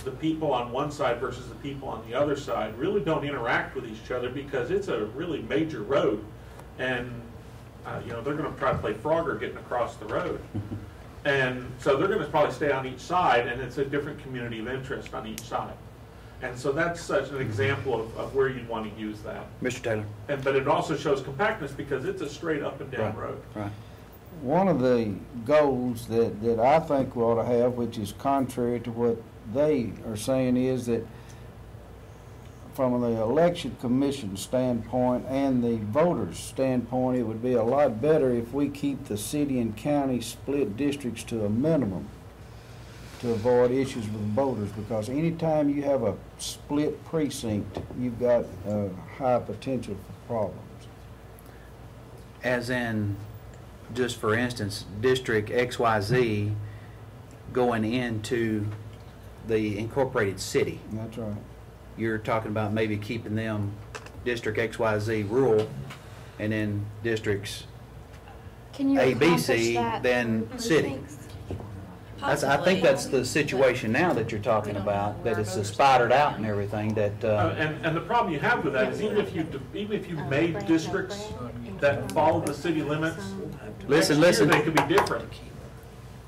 the people on one side versus the people on the other side really don't interact with each other, because it's a really major road. And you know, they're going to try to play Frogger getting across the road. And so they're going to probably stay on each side, and it's a different community of interest on each side. And so that's such an example of where you'd want to use that. Mr. Taylor. But it also shows compactness because it's a straight up and down road. Right. One of the goals that I think we ought to have, which is contrary to what they are saying, is that from the election commission standpoint and the voters standpoint, it would be a lot better if we keep the city and county split districts to a minimum to avoid issues with voters, because anytime you have a split precinct, you've got high potential for problems. As in, just for instance, District XYZ going into the incorporated city. That's right. You're talking about maybe keeping them District XYZ rural, and then districts Can you A, B, accomplish C, that then through city. precincts? I think that's the situation now that you're talking about, that it's spidered out and everything, that And the problem you have with that is even if you made districts that follow the city limits, listen, they could be different,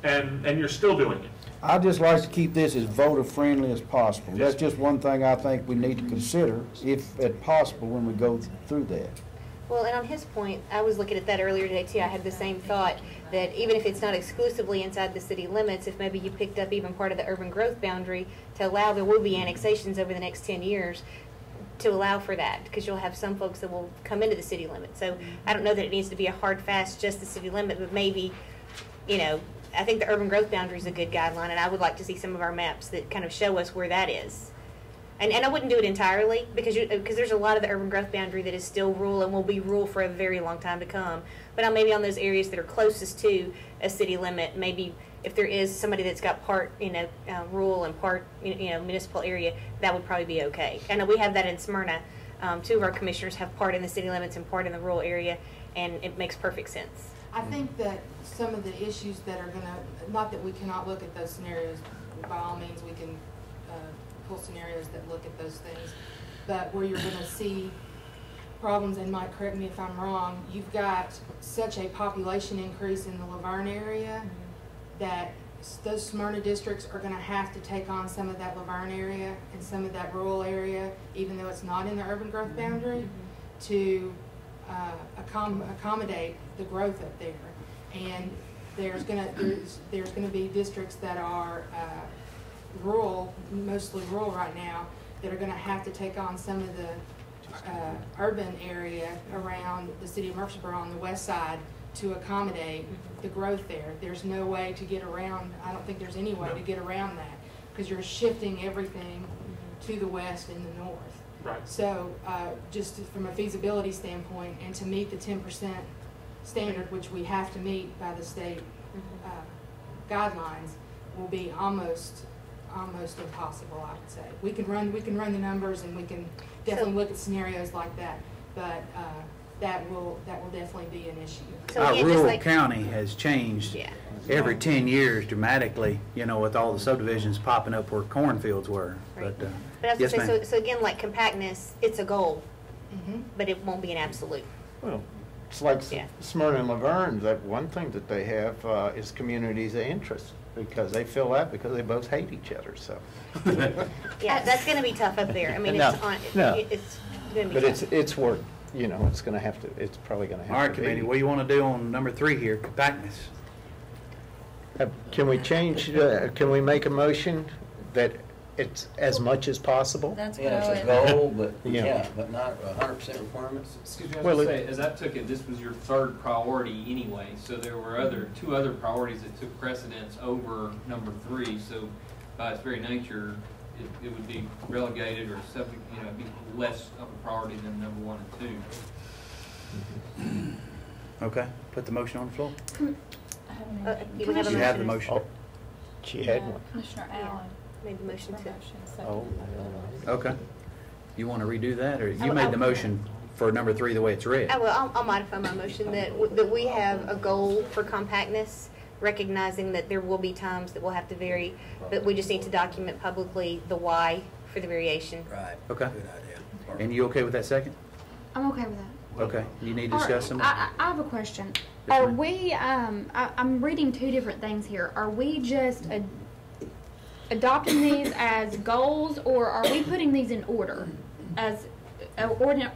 and you're still doing it. I'd just like to keep this as voter-friendly as possible. That's just one thing I think we need to consider, if at possible, when we go through that. Well, and on his point, I was looking at that earlier today too. I had the same thought, that even if it's not exclusively inside the city limits, if maybe you picked up even part of the urban growth boundary to allow, there will be annexations over the next 10 years to allow for that, because you'll have some folks that will come into the city limit. So I don't know that it needs to be a hard, fast, just the city limit, but maybe, you know, I think the urban growth boundary is a good guideline, and I would like to see some of our maps that kind of show us where that is. And I wouldn't do it entirely, because there's a lot of the urban growth boundary that is still rural and will be rural for a very long time to come. But maybe on those areas that are closest to a city limit, maybe if there is somebody that's got part, rural and part, municipal area, that would probably be okay. I know we have that in Smyrna. Two of our commissioners have part in the city limits and part in the rural area, and it makes perfect sense. I think that some of the issues that are going to, not that we cannot look at those scenarios, by all means we can pull scenarios that look at those things, but where you're going to see problems, and Mike, correct me if I'm wrong, you've got such a population increase in the Laverne area that those Smyrna districts are going to have to take on some of that Laverne area and some of that rural area, even though it's not in the urban growth boundary, to accommodate the growth up there. And there's going to be districts that are rural, mostly rural right now, that are going to have to take on some of the urban area around the city of Murfreesboro on the west side to accommodate the growth there. There's no way to get around, I don't think there's any way to get around that, because you're shifting everything to the west and the north. Right. So just from a feasibility standpoint, and to meet the 10% standard, which we have to meet by the state guidelines, will be almost impossible, I would say. We can run the numbers, and we can definitely look at scenarios like that, but that will definitely be an issue. So Our again, just rural like- county has changed Yeah. every 10 years dramatically, you know, with all the subdivisions popping up where cornfields were. Right. But, But I was yes, gonna say, ma'am. so again, like compactness, it's a goal, Mm-hmm. but it won't be an absolute. Well, it's like Yeah. Smyrna and Laverne, that one thing that they have is communities of interest, because they feel that because they both hate each other, so. Yeah, that's gonna be tough up there. I mean, No, it's on, no. it's gonna be But tough. it's work, you know, it's gonna have to, it's probably gonna have to be. All right, committee, what do you want to do on number 3 here, compactness? Can we change, can we make a motion that it's as much as possible? That's what Yeah, I it's a would. goal, but, Yeah. yeah, but not 100% requirements. Excuse me, I was Well, gonna say, as I took it, this was your third priority anyway, so there were two other priorities that took precedence over number 3, so by its very nature, it would be relegated or subject, be less of a priority than number 1 and 2. Okay, put the motion on the floor. You would have a You have the motion. motion. She had one. Commissioner Allen. Made the motion to. Oh, Okay. You want to redo that, or you made the motion for number 3 the way it's read? I'll modify my motion that we have a goal for compactness, recognizing that there will be times that we'll have to vary, but we just need to document publicly the why for the variation. Right. Okay. Good idea. And you okay with that second? I'm okay with that. Okay. You need to Are- discuss some? I have a question. Yes, Are ma'am. we, I'm reading two different things here. Are we just adopting these as goals, or are we putting these in order,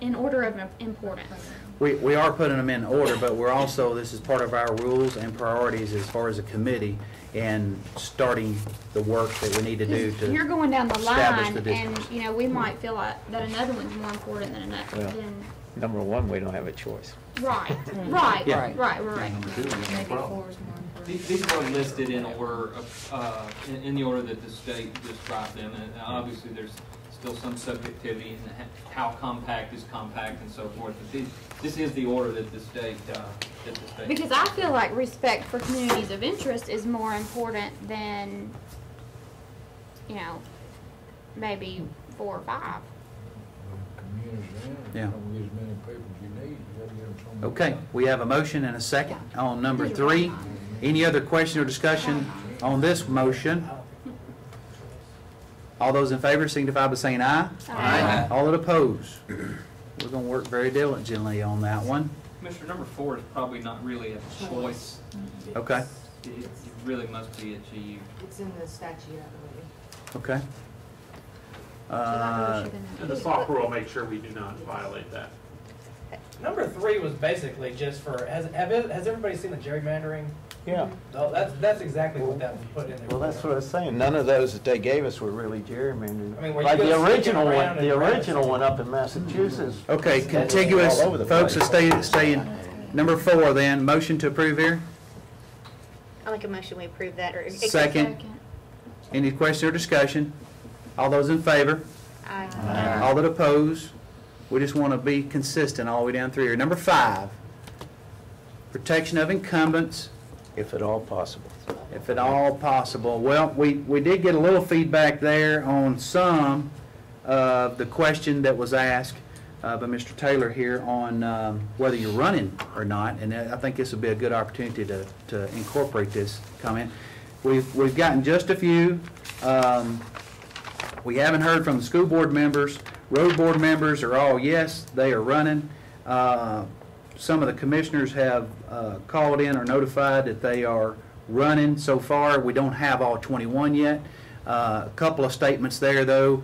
in order of importance? We are putting them in order, but we're also, this is part of our rules and priorities as far as a committee and starting the work that we need to do to You're going down the establish line, the districts. and, we might feel like that another one's more important than another, Well. than, number 1, we don't have a choice. right, right, Yeah. right. These are listed in order of, in the order that the state described them, and obviously there's still some subjectivity in how compact is compact and so forth. But this is the order that the state, Because I feel like respect for communities of interest is more important than, maybe 4 or 5. Communities in, Yeah. don't get as many people as you need, you gotta get them some. Okay, we have a motion and a second on number 3. Any other question or discussion on this motion? All those in favor signify by saying aye. Aye. All that oppose? We're going to work very diligently on that one. Commissioner, number 4 is probably not really a choice. Okay, It really must be achieved. It's in the statute, I believe. okay. And the software will make sure we do not violate that. Number 3 was basically just for, has everybody seen the gerrymandering? Yeah. No, that's exactly what that was put in there. Well, that's what I was saying. None of those that they gave us were really gerrymandered. I mean, where you Like go the sneaking original one, around the and original one up in Massachusetts. Okay, that was contiguous, all over the folks, place. stay in. Number 4 then, motion to approve here. I'll make a motion, we approve that, or. Second. Any question or discussion? All those in favor? Aye. All that oppose? We just want to be consistent all the way down through here. Number 5, protection of incumbents, If at all possible. if at all possible. Well, we did get a little feedback there on some of the question that was asked by Mr. Taylor here on whether you're running or not, and I think this would be a good opportunity to incorporate this comment. We've gotten just a few. We haven't heard from the school board members. Road board members are all yes, they are running. Some of the commissioners have called in or notified that they are running so far. We don't have all 21 yet. A couple of statements there, though.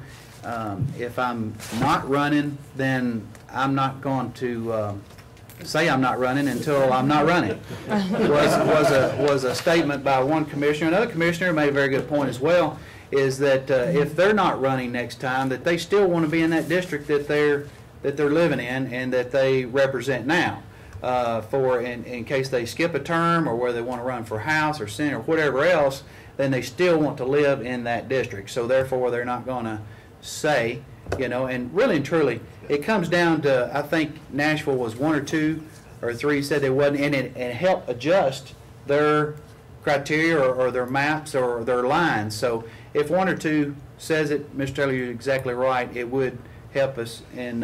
If I'm not running, then I'm not going to say I'm not running until I'm not running. Was a statement by one commissioner. Another commissioner made a very good point as well, is that if they're not running next time, that they still want to be in that district that that they're living in and that they represent now. For in case they skip a term or whether they want to run for House or Senate or whatever else, then they still want to live in that district. So therefore, they're not going to say, you know, and really and truly, it comes down to, I think Nashville was 1 or 2 or 3 said they wasn't, and it helped adjust their criteria or their maps or their lines. So if 1 or 2 says it, Mr. Taylor, you're exactly right, it would help us in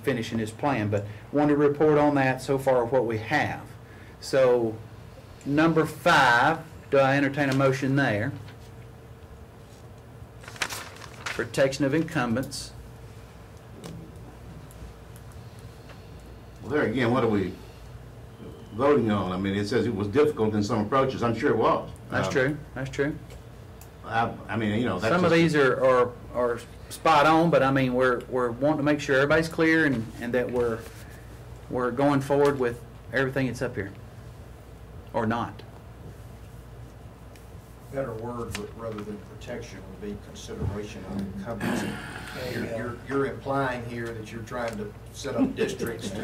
finishing this plan. But want to report on that so far what we have. So number 5, do I entertain a motion there? Protection of incumbents. Well, there again, what are we voting on? I mean, it says it was difficult in some approaches. I'm sure it was. That's true. That's true. I mean, you know, that's some of these are spot on, but I mean, we're wanting to make sure everybody's clear and that we're going forward with everything that's up here, or not. Better word rather than protection would be consideration of incumbency. You're implying here that you're trying to set up districts to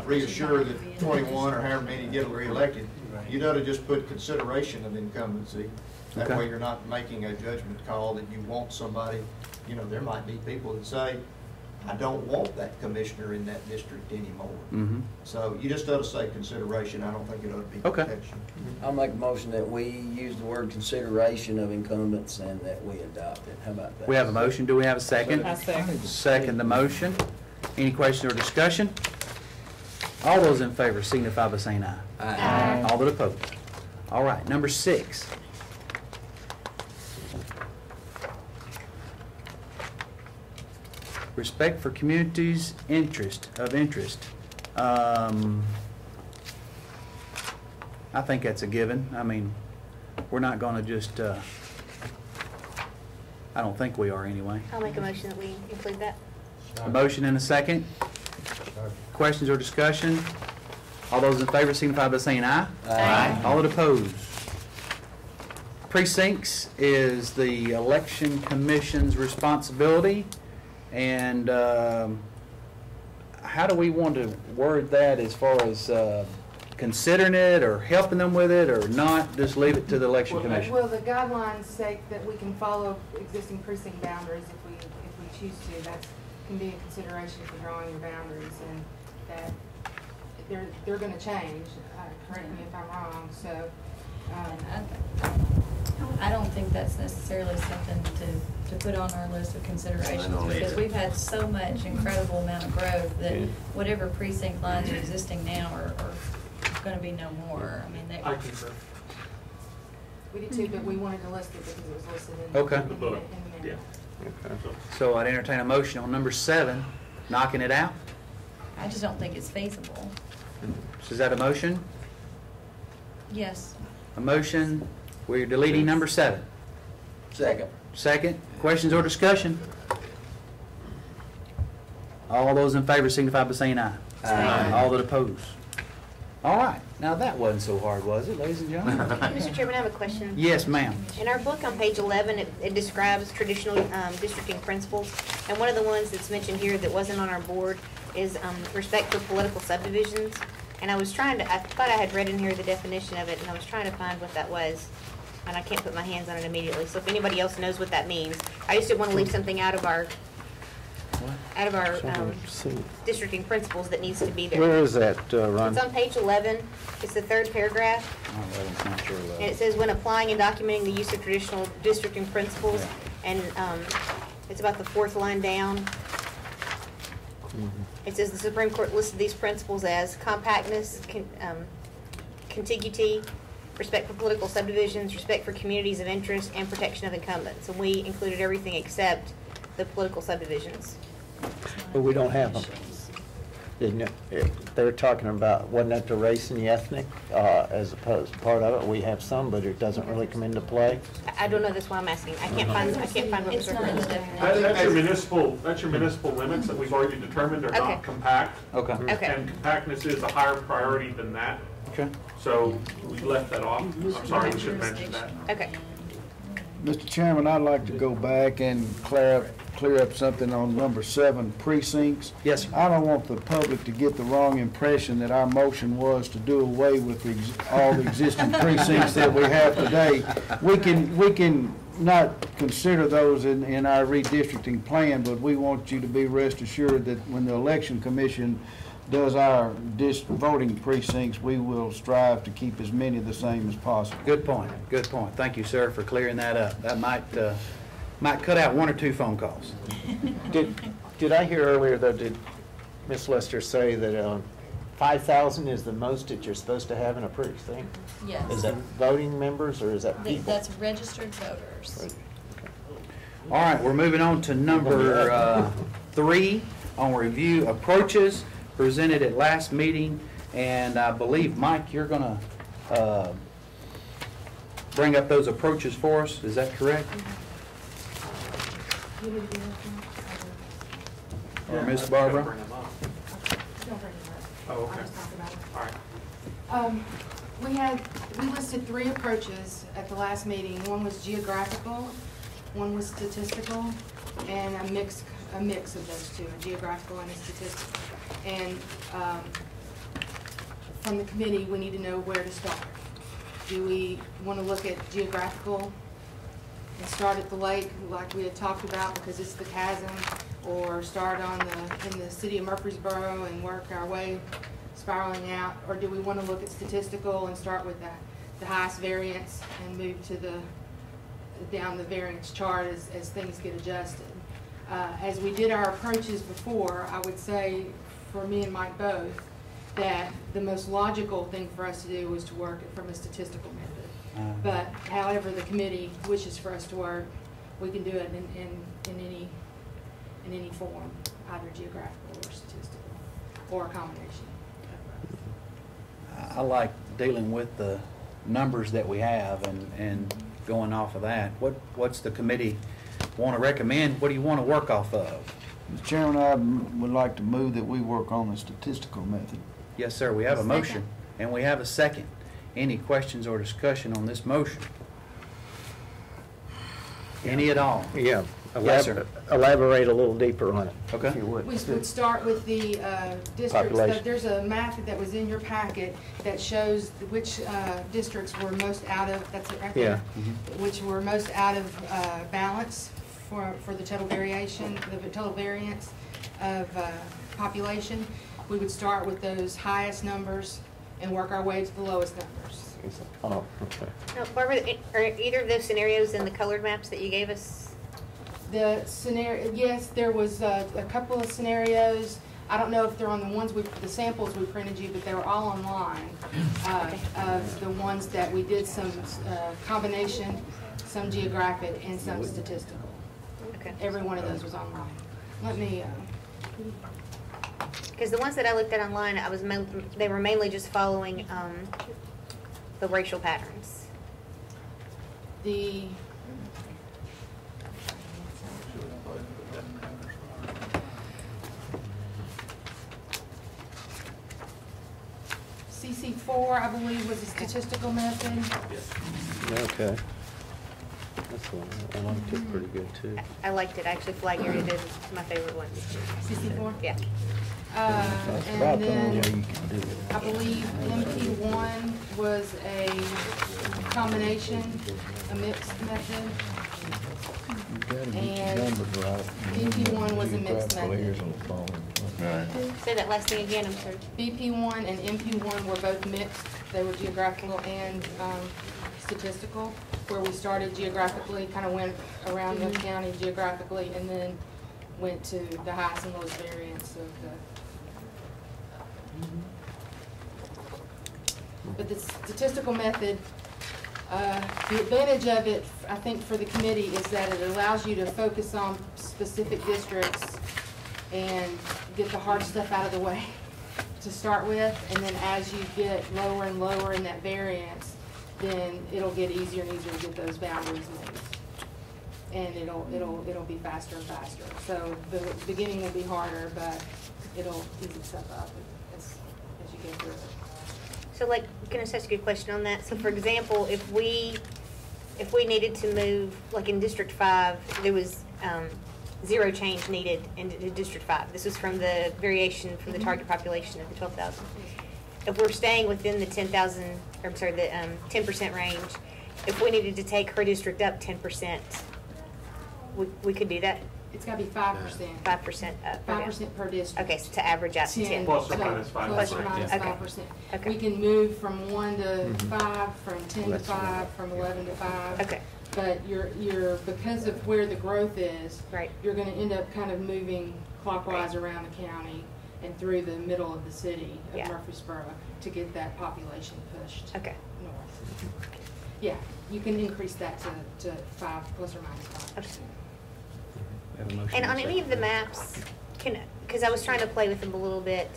reassure that 21 or however many get reelected. You'd ought to just put consideration of incumbency. That way you're not making a judgment call that you want somebody, you know, there might be people that say, I don't want that commissioner in that district anymore. Mm-hmm. So you just ought to say consideration. I don't think it ought to be protection. I'll make a motion that we use the word consideration of incumbents and that we adopt it. How about that? We have a motion. Do we have a second? I second. Second the motion. Any questions or discussion? All those in favor signify by saying aye. Aye. All that opposed. All right, number 6. Respect for communities' interest. I think that's a given. I mean, we're not going to just, I don't think we are anyway. I'll make a motion that we include that. A motion and a second. Questions or discussion? All those in favor signify by saying aye. Aye. All that opposed. Precincts is the election commission's responsibility. And how do we want to word that as far as considering it or helping them with it or not? Just leave it to the election commission. Well, the guidelines state that we can follow existing precinct boundaries if we choose to. That can be a consideration for drawing your boundaries, and that they're going to change. Correct me if I'm wrong. So I don't think that's necessarily something to put on our list of considerations, because we've had so much incredible amount of growth that whatever precinct lines are existing now are going to be no more. I mean, I concur. we did too, but we wanted to list it because it was listed in Okay. in the minute. Yeah. So I'd entertain a motion on number 7, knocking it out. I just don't think it's feasible. So is that a motion? Yes. A motion. We're deleting number 7. Second. Second. Questions or discussion? All those in favor signify by saying aye. Aye. All that oppose. All right. Now that wasn't so hard, was it, ladies and gentlemen? Mr. Chairman, I have a question. Yes, ma'am. In our book on page 11, it describes traditional districting principles, and one of the ones that's mentioned here that wasn't on our board is respect for political subdivisions. And I thought I had read in here the definition of it, and I was trying to find what that was, and I can't put my hands on it immediately. So if anybody else knows what that means, I just didn't want to leave something out of our districting principles that needs to be there. Where is that, Ron? It's on page 11. It's the 3rd paragraph. Oh, that's not sure. And it says, when applying and documenting the use of traditional districting principles, and it's about the 4th line down. It says the Supreme Court listed these principles as compactness, contiguity, respect for political subdivisions, respect for communities of interest, and protection of incumbents. And we included everything except the political subdivisions. But we don't have them. They're talking about, wasn't that the race and the ethnic as opposed to part of it? We have some, but it doesn't really come into play. I don't know, that's why I'm asking. I can't find what was referenced. That's your municipal limits that we've already determined are not compact. Okay. And compactness is a higher priority than that. Okay. So we left that off. I'm sorry, we should have mentioned that. Okay. Mr. Chairman, I'd like to go back and clear up something on number 7, precincts. Yes, sir. I don't want the public to get the wrong impression that our motion was to do away with all the existing precincts that we have today. We can not consider those in our redistricting plan, but we want you to be rest assured that when the election commission does our voting precincts, we will strive to keep as many the same as possible. Good point. Good point. Thank you, sir, for clearing that up. That might cut out 1 or 2 phone calls. Did I hear earlier, though, did Ms. Lester say that 5,000 is the most that you're supposed to have in a precinct? Yes. Is that voting members, or is that people? That's registered voters. All right, we're moving on to number 3 on review approaches presented at last meeting. And I believe, Mike, you're going to bring up those approaches for us. Is that correct? Or Miss Barbara? Oh, okay. All right. We listed 3 approaches at the last meeting. One was geographical, one was statistical, and a mix of those two, a geographical and a statistical. And from the committee, we need to know where to start. Do we want to look at geographical and start at the lake like we had talked about because it's the chasm, or start in the city of Murfreesboro and work our way spiraling out? Or do we want to look at statistical and start with the highest variance and move to down the variance chart as things get adjusted? As we did our approaches before, I would say for me and Mike both that the most logical thing for us to do was to work from a statistical method. But however the committee wishes for us to work, we can do it in any form, either geographical or statistical, or a combination. I like dealing with the numbers that we have and going off of that. What's the committee want to recommend? What do you want to work off of? Mr. Chairman, I would like to move that we work on the statistical method. Yes, sir. We have a motion and we have a second. Any questions or discussion on this motion? Any at all? Yeah. Yes, sir. Elaborate a little deeper on it. Okay. If you would. We would start with the districts. Population. There's a map that was in your packet that shows which districts were most out of, that's it right there. Yeah. Which were most out of balance for the total variation, the total variance of population. We would start with those highest numbers and work our way to the lowest numbers. Oh, okay. Now, Barbara, are either of those scenarios in the colored maps that you gave us? The scenario, yes, there was a couple of scenarios. I don't know if they're on the samples we printed you, but they were all online. Of the ones that we did some combination, some geographic, and some statistical. Okay. Every one of those was online. Let me. Because the ones that I looked at online, they were mainly just following the racial patterns. The CC4, I believe, was a statistical method. Okay. That's one. I liked it pretty good, too. I liked it. Actually, flag area did my favorite one. CC4? Yeah. And then I believe MP1 was a combination, a mixed method. And BP1 was a mixed method. Say that last thing again, I'm sorry. BP1 and MP1 were both mixed. They were geographical and statistical, where we started geographically, kind of went around the county geographically, and then went to the highest and lowest variance of the. But the statistical method, the advantage of it, I think, for the committee is that it allows you to focus on specific districts and get the hard stuff out of the way to start with, and then as you get lower and lower in that variance, then it'll get easier and easier to get those boundaries made, and it'll be faster and faster. So the beginning will be harder, but it'll ease itself up as you go through it. So, like, can I ask you a question on that? So, for example, if we needed to move, like in District 5, there was zero change needed in District 5. This was from the variation from the target population of the 12,000. If we're staying within the 10,000, or I'm sorry, the 10% range, if we needed to take her district up 10%, we could do that. It's gotta be 5%. 5% up. 5% per district. Okay, so to average out to 10. Plus or minus 5%. Plus or minus Okay. 5%. Okay. We can move from 1 to 5, from 10 to 5, from 11 to 5. Okay. But you're because of where the growth is, Right. you're gonna end up kind of moving clockwise around the county and through the middle of the city of Yeah. Murfreesboro to get that population pushed Okay. north. Yeah, you can increase that to 5 plus or minus 5%. Okay. And on any of the maps, because I was trying to play with them a little bit,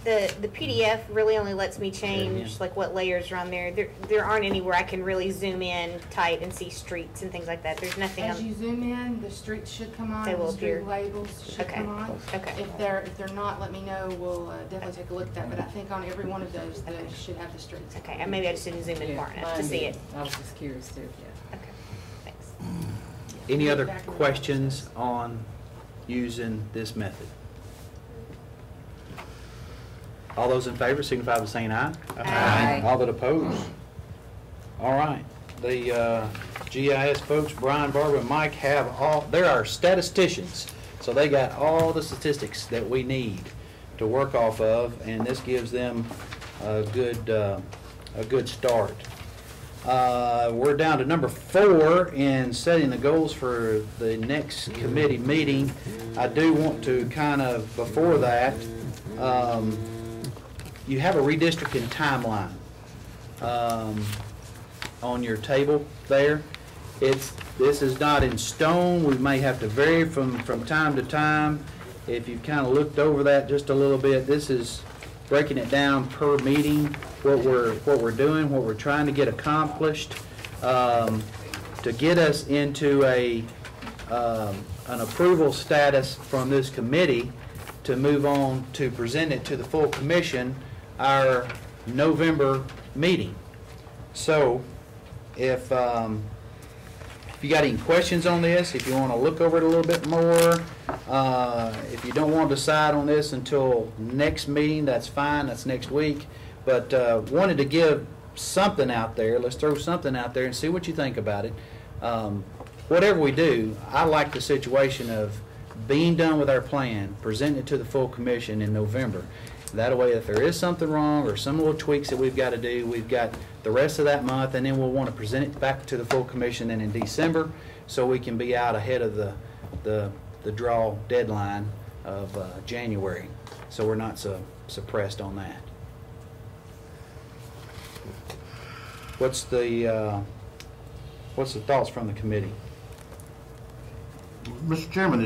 the PDF really only lets me change like what layers are on there. There aren't any where I can really zoom in tight and see streets and things like that. There's nothing. As you zoom in, the streets should come on. They will the street appear. labels should Okay. come on. Okay. If they're not, let me know. We'll definitely take a look at that. But I think on every one of those, they should have the streets. Okay, and maybe I just didn't zoom in far enough to mine see did. it. I was just curious too, yeah. Okay, thanks. Any other Back in the questions on using this method? All those in favor signify by saying aye. Aye. All that oppose? All right. The GIS folks, Brian, Barbara, and Mike have all, they're our statisticians. So they got all the statistics that we need to work off of, and this gives them a good start. We're down to number 4 in setting the goals for the next committee meeting. I do want to kind of, before that, you have a redistricting timeline on your table there. This is not in stone. We may have to vary from time to time. If you've kind of looked over that just a little bit, this is breaking it down per meeting, what we're doing, what we're trying to get accomplished, to get us into an approval status from this committee to move on to present it to the full commission our November meeting. So if you got any questions on this, if you want to look over it a little bit more, if you don't want to decide on this until next meeting, that's fine, that's next week. But wanted to give something out there. Let's throw something out there and see what you think about it. Whatever we do, I like the situation of being done with our plan, presenting it to the full commission in November. That way, if there is something wrong or some little tweaks that we've got to do, we've got the rest of that month, and then we'll want to present it back to the full commission then in December, so we can be out ahead of the draw deadline of January. So we're not so suppressed on that. What's the thoughts from the committee? Mr. Chairman,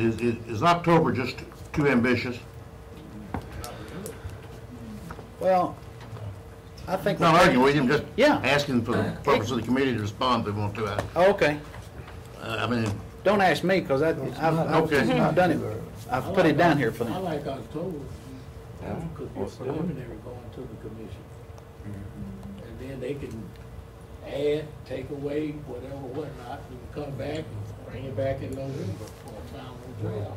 is October just too ambitious? Well, I think... Not arguing with you, I'm just Yeah. asking for the purpose of the committee to respond if they want to. Oh, okay. I mean... Don't ask me, because I've done it. I've put it down here for I them. like October, because it's preliminary going to the commission. And then they can add, take away, whatever, whatnot, and come back and bring it back in November for a final draft.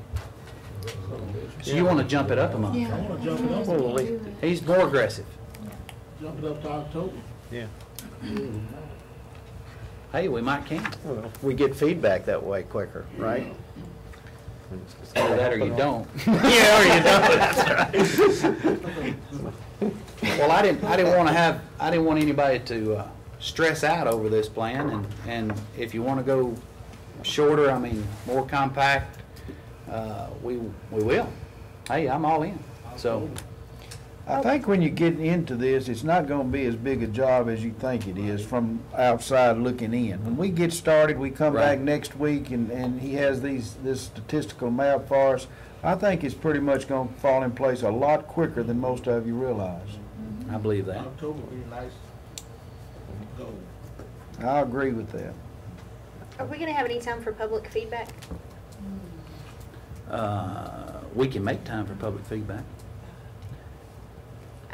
So you want to jump it up a month? I want to jump it up a month. He's more aggressive. Jump it up to October. Yeah. Hey, we might can. Well, we get feedback that way quicker, right? Either that or you don't. Yeah, or you don't. Well, I didn't want anybody to stress out over this plan, and if you want to go shorter, I mean, more compact, we will. Hey, I'm all in. So, I think when you get into this, it's not going to be as big a job as you think it is from outside looking in. When we get started, we come back next week and he has this statistical map for us. I think it's pretty much going to fall in place a lot quicker than most of you realize. I believe that. October would be a nice goal. I agree with that. Are we going to have any time for public feedback? We can make time for public feedback.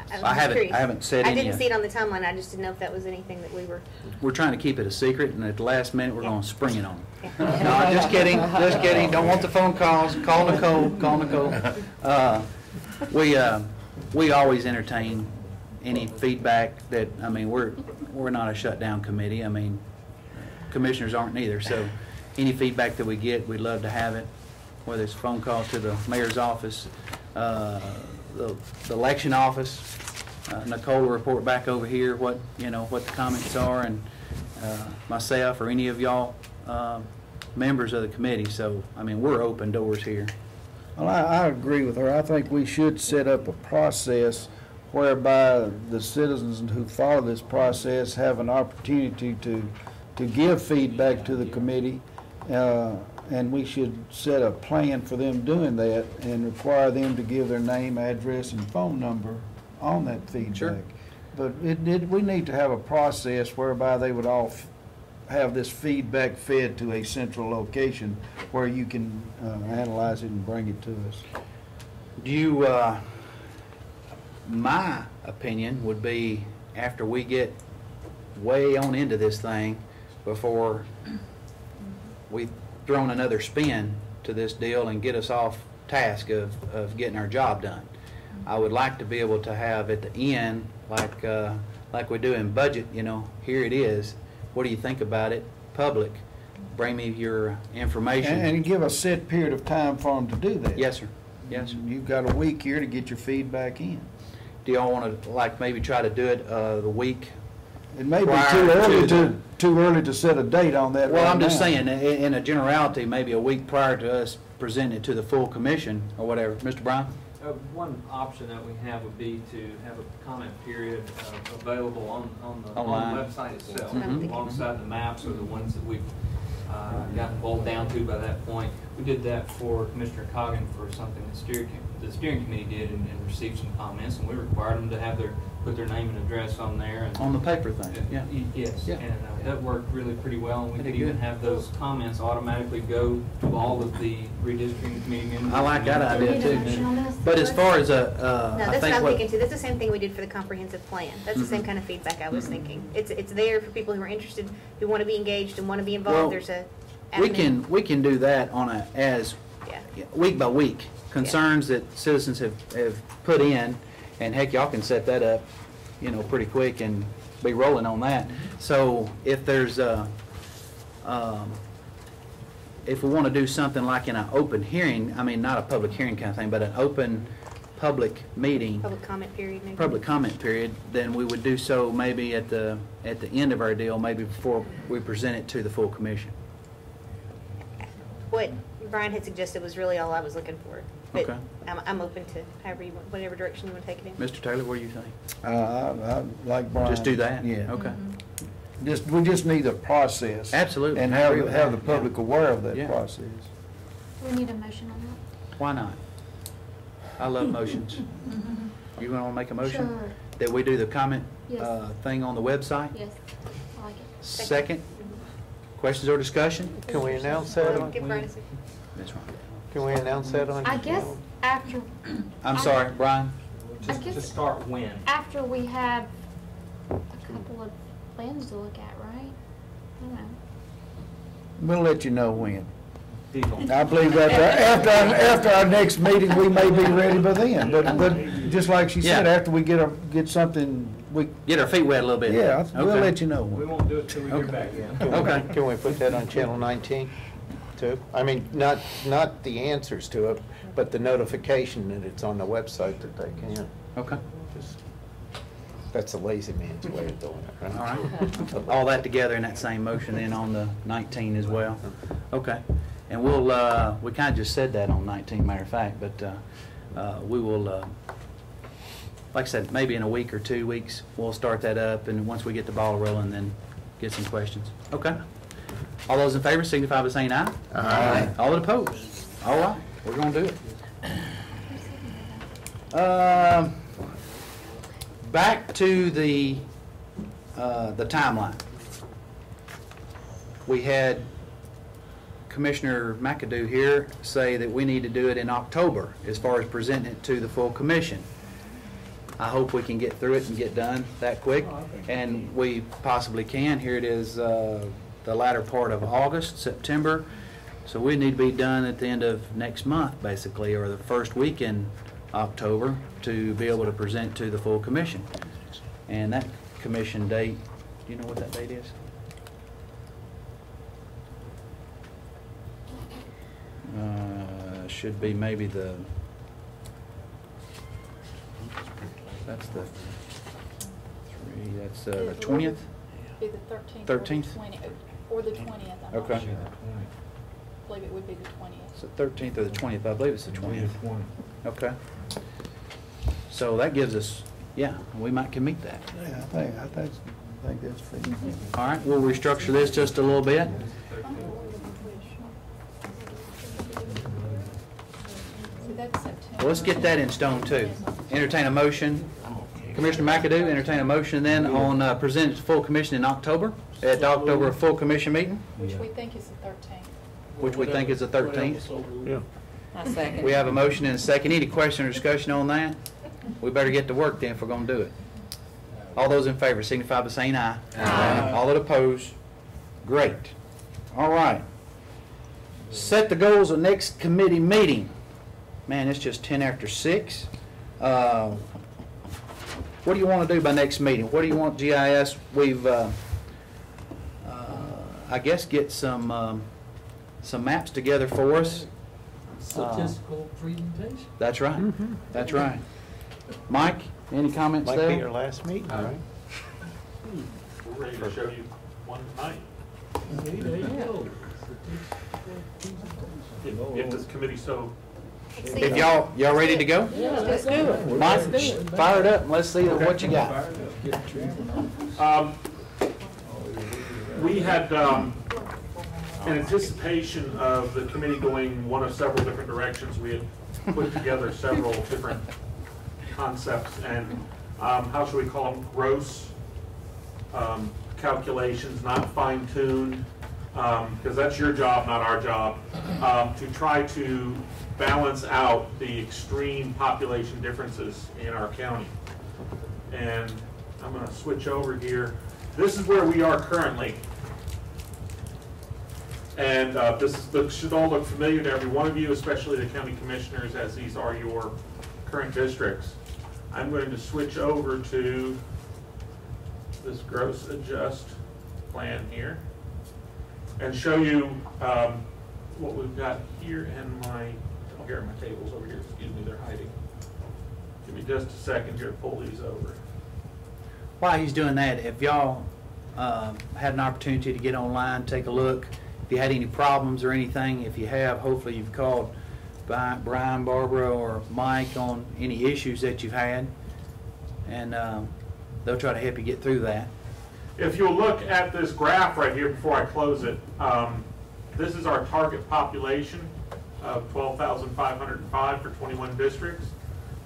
I'm I just curious. haven't said I any didn't yet. see it on the timeline. I just didn't know if that was anything that we were. We're trying to keep it a secret, and at the last minute, we're going to spring it on them. No, just kidding, just kidding. Don't want the phone calls. Call Nicole, call Nicole. We always entertain any feedback that, I mean, we're not a shutdown committee. I mean, commissioners aren't either. So any feedback that we get, we'd love to have it, whether it's a phone call to the mayor's office, the election office. Nicole will report back over here what the comments are, and myself or any of y'all members of the committee. So, I mean, we're open doors here. Well, I agree with her. I think we should set up a process whereby the citizens who follow this process have an opportunity to give feedback to the committee, and we should set a plan for them doing that and require them to give their name, address, and phone number on that feedback. Sure. But we need to have a process whereby they would all have this feedback fed to a central location where you can analyze it and bring it to us. Do you, my opinion would be, after we get way on into this thing, before we've thrown another spin to this deal and get us off task of getting our job done, I would like to be able to have at the end, like we do in budget, here it is. What do you think about it? Public, bring me your information. And give a set period of time for them to do that. Yes, sir. Yes, sir. You've got a week here to get your feedback in. Do y'all want to maybe try to do it the week? It may be too early to set a date on that. Well, right I'm just now. saying, in a generality, maybe a week prior to us presenting it to the full commission or whatever. Mr. Brown? One option that we have would be to have a comment period available on the website itself, alongside the maps or the ones that we've gotten boiled down to by that point. We did that for Commissioner Coggin for something the steering committee did and received some comments, and we required them to put their name and address on there. And on the paper thing, yeah. Yes, yeah. And that worked really pretty well, and we could even have those comments automatically go to all of the redistricting committee members. I like that idea too. But as far as no, that's what I'm thinking too. That's the same thing we did for the comprehensive plan. That's the same kind of feedback I was thinking. It's there for people who are interested, who want to be engaged and want to be involved. Well, There's a we can do that on week by week. Concerns that citizens have put in, and heck, y'all can set that up, pretty quick and be rolling on that. So if there's if we want to do something like in an open hearing, I mean, not a public hearing kind of thing, but an open public meeting, public comment period, maybe. Public comment period, then we would do so maybe at the end of our deal, maybe before we present it to the full commission. What Brian had suggested was really all I was looking for. But Okay. I'm open to whatever direction you want to take it in. Mr. Taylor, what do you think? I like Brian. Just do that? Yeah. Okay. We just need a process. Absolutely. And have the public aware of that process. We need a motion on that. Why not? I love motions. You want to make a motion? Sure. That we do the comment Yes. thing on the website? Yes, I like it. Second? Questions or discussion? Can we announce that on? Give Brian a second. That's right. Can we announce that on? I guess after. I'm sorry, Brian? I guess to start when? after we have a couple of plans to look at, right? I don't know. We'll let you know when. I believe after our next meeting, we may be ready by then. But just like she said, after we get something, we get our feet wet a little bit. Yeah, we'll let you know. We won't do it till we hear back. Okay. Can we put that on Channel 19 too? I mean, not the answers to it, but the notification that it's on the website that they can. Okay. That's a lazy man's way of doing it, right? All right. All that together in that same motion then on the 19 as well. Okay. And we'll, we kind of just said that on 19, matter of fact, but we will, like I said, maybe in a week or 2 weeks, we'll start that up, and once we get the ball rolling, then get some questions. Okay. All those in favor signify by saying aye. Aye. All opposed? All right. We're going to do it. Back to the timeline. We had Commissioner McAdoo here say that we need to do it in October as far as presenting it to the full commission. I hope we can get through it and get done that quick, and we possibly can. Here it is the latter part of August, September. So we need to be done at the end of next month, basically, or the first week in October, to be able to present to the full commission. And that commission date, do you know what that date is? Should be maybe that's the 20th? Be the 13th. 13th? Or the 20th, I'm not Okay. sure. I believe it would be the 20th. It's the 13th or the 20th, I believe it's the 20th. Okay. So that gives us, yeah, we can meet that. Yeah, I think that's fair. All right, we'll restructure this just a little bit. So that's September. Well, let's get that in stone too. Entertain a motion. Commissioner McAdoo, entertain a motion then on presenting to full commission in October, at the October full commission meeting, Which we think is the 13th. which we think is the 13th. I second. We have a motion and a second. Any question or discussion on that? We better get to work then if we're going to do it. All those in favor signify by saying aye. Aye. All that oppose, great. All right. Set the goals of next committee meeting. Man, it's just 10 after 6. What do you want to do by next meeting? What do you want GIS? We've, I guess, get some maps together for us. Statistical presentation. That's right. That's right. Mike, any comments Might there? be your last meeting, all right? We're ready to show you one tonight. Okay, there you go. If this committee so. If y'all ready to go? Yeah, let's do it. Mike, fire it up and let's see what you got. We had, in anticipation of the committee going one of several different directions, we had put together several different concepts and, how should we call them, gross calculations, not fine-tuned, because that's your job, not our job, to try to balance out the extreme population differences in our county. And I'm going to switch over here. This is where we are currently. And this should all look familiar to every one of you, especially the county commissioners, as these are your current districts. I'm going to switch over to this gross adjust plan here and show you what we've got here in my, oh, here are my tables over here, excuse me, they're hiding. Give me just a second here to pull these over. While he's doing that, if y'all had an opportunity to get online, take a look, if you had any problems or anything, if you have, hopefully you've called Brian, Barbara, or Mike on any issues that you've had, and they'll try to help you get through that. If you'll look at this graph right here before I close it, this is our target population of 12,505 for 21 districts.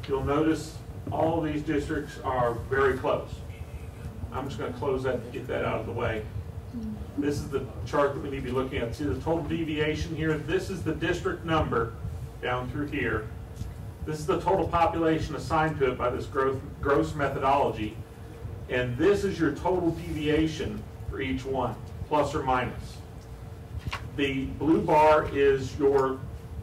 You'll notice all of these districts are very close. I'm just going to close that and get that out of the way. This is the chart that we need to be looking at. See the total deviation here? This is the district number down through here. This is the total population assigned to it by this gross methodology. And this is your total deviation for each one, plus or minus. The blue bar is your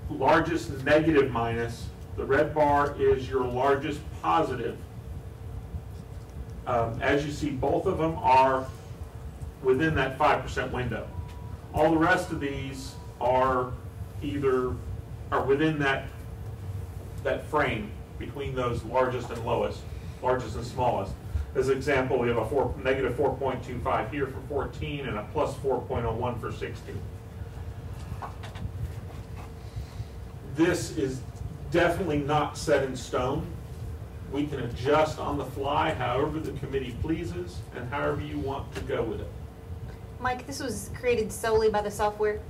largest negative minus. The red bar is your largest positive. As you see, both of them are within that 5% window. All the rest of these are either within that frame between those largest and lowest, largest and smallest. As an example, we have a negative 4.25 here for 14 and a plus 4.01 for 16. This is definitely not set in stone. We can adjust on the fly however the committee pleases and however you want to go with it. Mike, this was created solely by the software?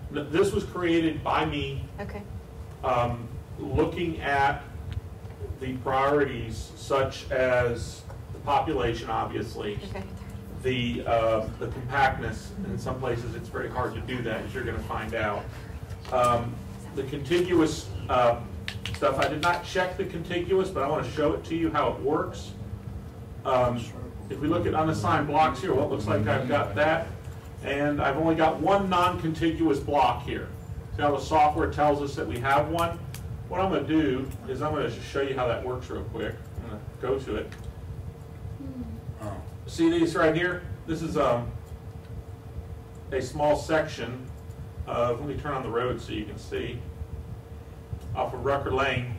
No, this was created by me. Okay. Looking at the priorities such as the population, obviously, okay. The compactness. In some places it's very hard to do that, as you're going to find out. The contiguous stuff, I did not check the contiguous, but I want to show it to you how it works. If we look at unassigned blocks here, what looks like I've got that. And I've only got one non-contiguous block here. See how the software tells us that we have one? What I'm going to do is I'm going to just show you how that works real quick. I'm going to go to it. See these right here? This is a small section of, let me turn on the road so you can see, off of Rucker Lane.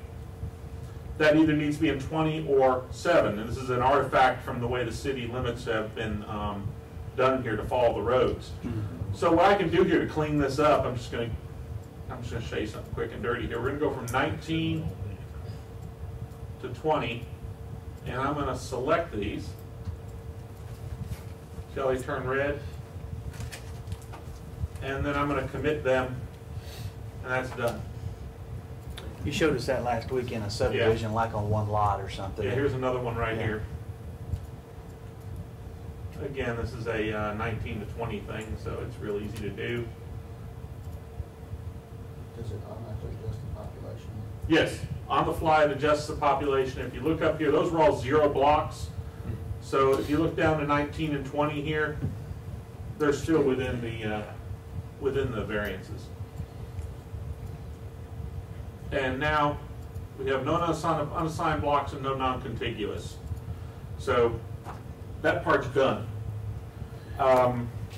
That either needs to be in 20 or 7. And this is an artifact from the way the city limits have been done here to follow the roads. So what I can do here to clean this up, I'm just going to show you something quick and dirty here. We're going to go from 19 to 20, and I'm going to select these. See how they turn red? And then I'm going to commit them, and that's done. You showed us that last week in a subdivision, like on one lot or something. Yeah, here's another one right here. Again, this is a 19 to 20 thing, so it's real easy to do. Does it automatically adjust the population? Yes, on the fly it adjusts the population. If you look up here, those were all 0 blocks. So if you look down to 19 and 20 here, they're still within the variances. And now we have no unassigned blocks and no non-contiguous. So that part's done.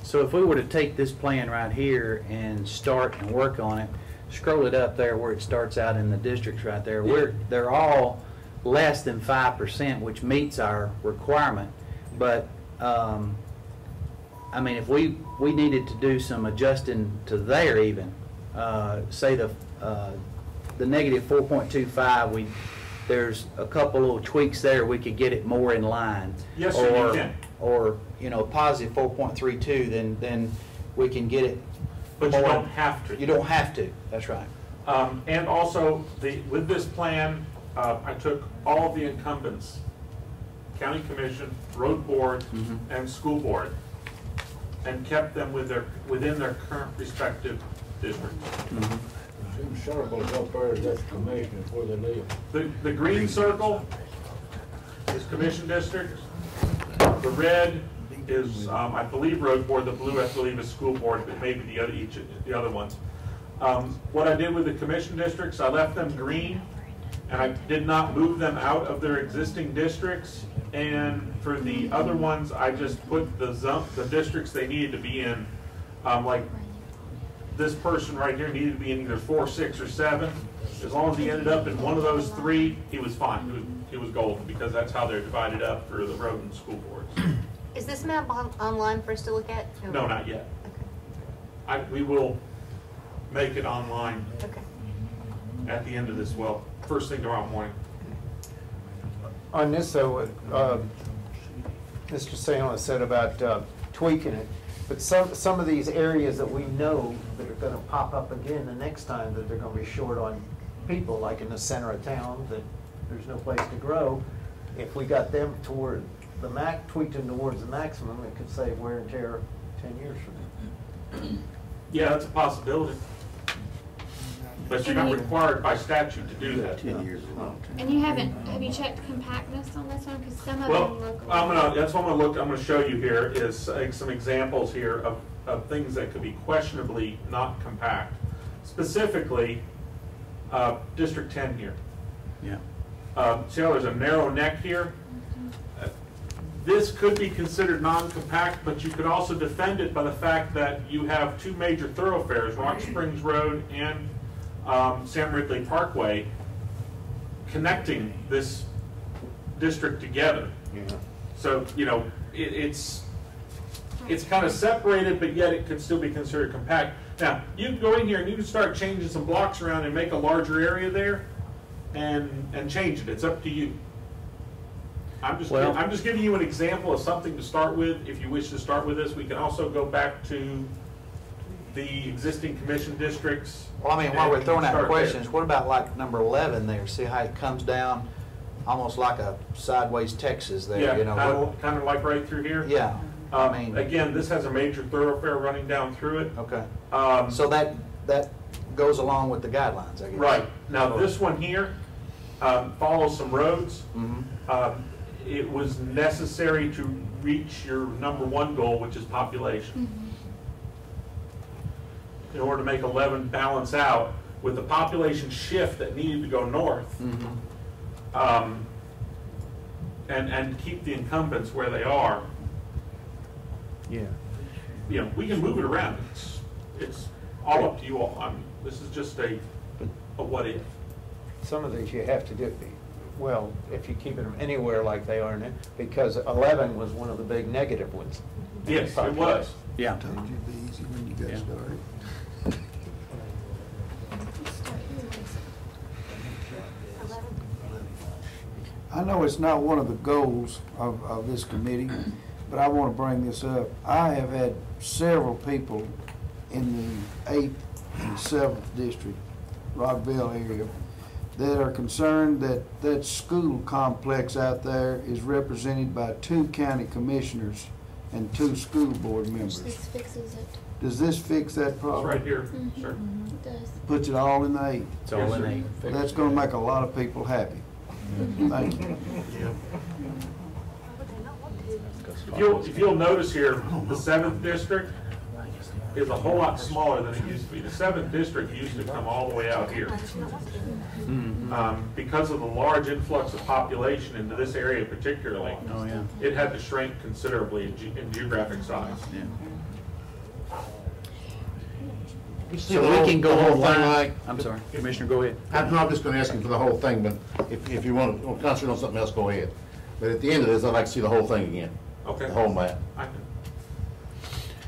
So if we were to take this plan right here and start and work on it, scroll it up there where it starts out in the districts right there. They're all less than 5%, which meets our requirement. But I mean, if we needed to do some adjusting to there even, say the negative 4.25, there's a couple little tweaks there, we could get it more in line. Yes, sir, you can. Or, you know, positive 4.32, then we can get it. But you don't have to. You don't have to, that's right. And also, with this plan, I took all of the incumbents, county commission, road board, and school board, and kept them within their current respective districts. Them circles up there, that's commission where they live. The green circle is commission district. The red is, I believe, road board. The blue, I believe, is school board, but maybe the other ones. What I did with the commission districts, I left them green, and I did not move them out of their existing districts. And for the other ones, I just put the districts they needed to be in. Like this person right here needed to be in either 4, 6, or 7. As long as he ended up in one of those 3, he was fine. He was golden, because that's how they're divided up for the road and school boards. Is this map online for us to look at? No, not yet. Okay. We will make it online Okay. at the end of this, first thing tomorrow morning. On this, though, Mr. Sandler said about tweaking it, but some of these areas that we know that are going to pop up again the next time, that they're going to be short on people, like in the center of town, that there's no place to grow. If we got them toward the tweaked them towards the maximum, it could save wear and tear 10 years from now. Yeah, that's a possibility. But you're not required by statute to do that. 10 years is a long time. And have you checked compactness on this one? Because some of Well, them look. that's what I'm going to show you here is some examples here of things that could be questionably not compact. Specifically, District 10 here. Yeah. See how there's a narrow neck here? This could be considered non-compact, but you could also defend it by the fact that you have 2 major thoroughfares, Rock Springs Road and Sam Ridley Parkway, connecting this district together. Yeah. So, you know, it's kind of separated, but yet it could still be considered compact. Now, you can go in here and you can start changing some blocks around and make a larger area there and change it. It's up to you. I'm just giving you an example of something to start with. If you wish to start with this, we can also go back to the existing commission districts. Well, I mean, while we're throwing out start questions, there. what about like number 11 there? See how it comes down almost like a sideways Texas there, Yeah, you know? kind of like right through here. Yeah. I mean, again, this has a major thoroughfare running down through it. Okay. So that goes along with the guidelines, I guess. Right. Now, this one here follows some roads. It was necessary to reach your number 1 goal, which is population. in order to make 11 balance out with the population shift that needed to go north, and keep the incumbents where they are. Yeah. You know, we can move it around. It's all up to you all. This is just a what if. Some of these you have to do, well, if you keep them anywhere like they are now, because 11 was one of the big negative ones. Yes, it was. Yeah. Told you it'd be easy when you got started. I know it's not one of the goals of this committee, but I want to bring this up. I have had several people in the 8th and 7th district, Rockville area, that are concerned that that school complex out there is represented by 2 county commissioners and 2 school board members. This fixes it. Does this fix that It's problem? right here. Sure. It does. Puts it all in the 8. It's all in eight. That's going to make a lot of people happy. Thank you. If you'll notice here, the 7th district is a whole lot smaller than it used to be. The 7th district used to come all the way out here. Because of the large influx of population into this area particularly, it had to shrink considerably in geographic size. So we can go online. I'm sorry, Commissioner, go ahead. I'm just going to ask you for the whole thing, but if you want to concentrate on something else, go ahead. But at the end of this, I'd like to see the whole thing again. Okay. The whole map.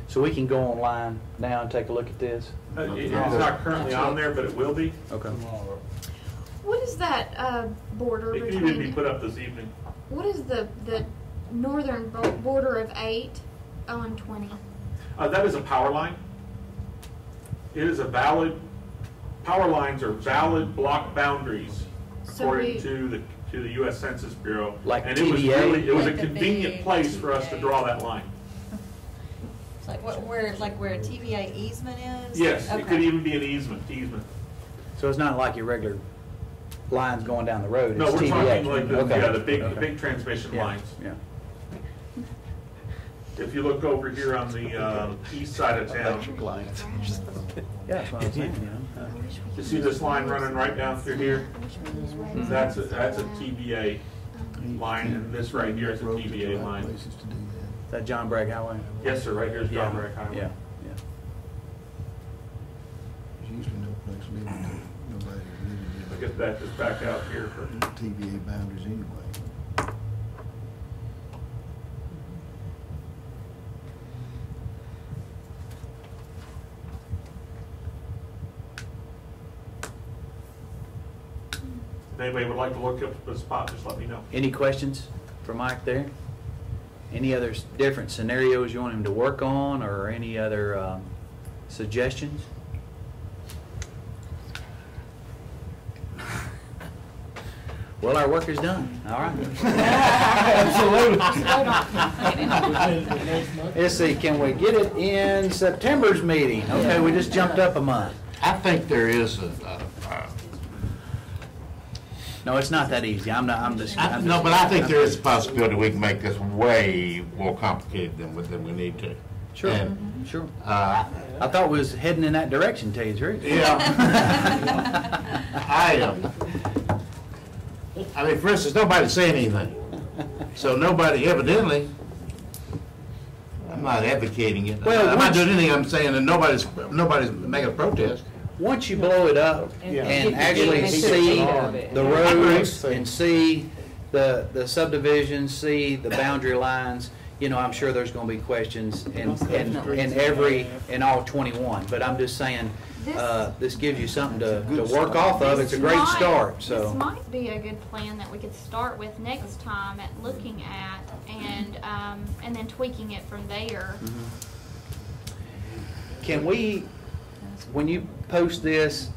So we can go online now and take a look at this? It's not currently on there, but it will be. Okay. What is that border It could even be between? put up this evening. What is the northern border of 8 on 20? That is a power line. It is a valid, power lines are valid block boundaries So according we- to the U.S. Census Bureau. Like And it was TVA? really, it was a Like the convenient big place for us to TVA. draw that line. It's like where a TVA easement is? Yes, it could Okay. even be an easement. So it's not like your regular lines going down the road? No, it's we're TVA. talking like the Okay. big transmission Yeah, lines. Yeah. If you look over here on the east side of town, lines. Yeah, that's what I'm saying, you know. you see this line running right down through here? That's a TVA line, and this right here is a TVA line. Places to do that. Is that John Bragg Highway? Yes, sir, right here's John Bragg Highway. Yeah, There's usually no place living there. Nobody I living guess that just back out here for, there. TVA boundaries anyway. if anybody would like to look up the spot, just let me know. Any questions for Mike there? Any other different scenarios you want him to work on, or any other suggestions? Well, our work is done. All right. Let's see, can we get it in September's meeting? Okay, we just jumped up a month. I think there is No, it's not that easy. I'm just. no, but I think there is a possibility we can make this way more complicated than we need to. Sure, And, sure. I thought we was heading in that direction, to tell you the truth. Yeah. I mean, for instance, nobody's saying anything. So nobody, evidently, I'm not advocating it. Well, I'm not once- doing anything. I'm saying that nobody's making a protest. Once you blow it up and actually see the roads and see the subdivisions, see the boundary lines, you know, I'm sure there's going to be questions in all 21. But I'm just saying, this gives you something to work off of. It's a great start. This So might be a good plan that we could start with next time at looking at and then tweaking it from there. can we, when you post this,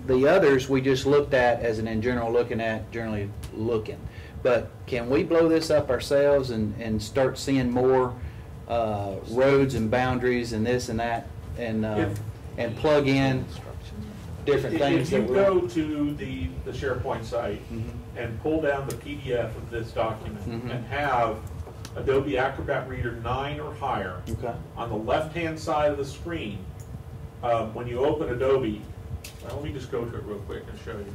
the others we just looked at as an in general generally looking. But can we blow this up ourselves and start seeing more roads and boundaries and this and that and plug in different things If you that we go to the SharePoint site and pull down the PDF of this document and have Adobe Acrobat Reader 9 or higher Okay. on the left-hand side of the screen, when you open Adobe, let me just go to it real quick and show you.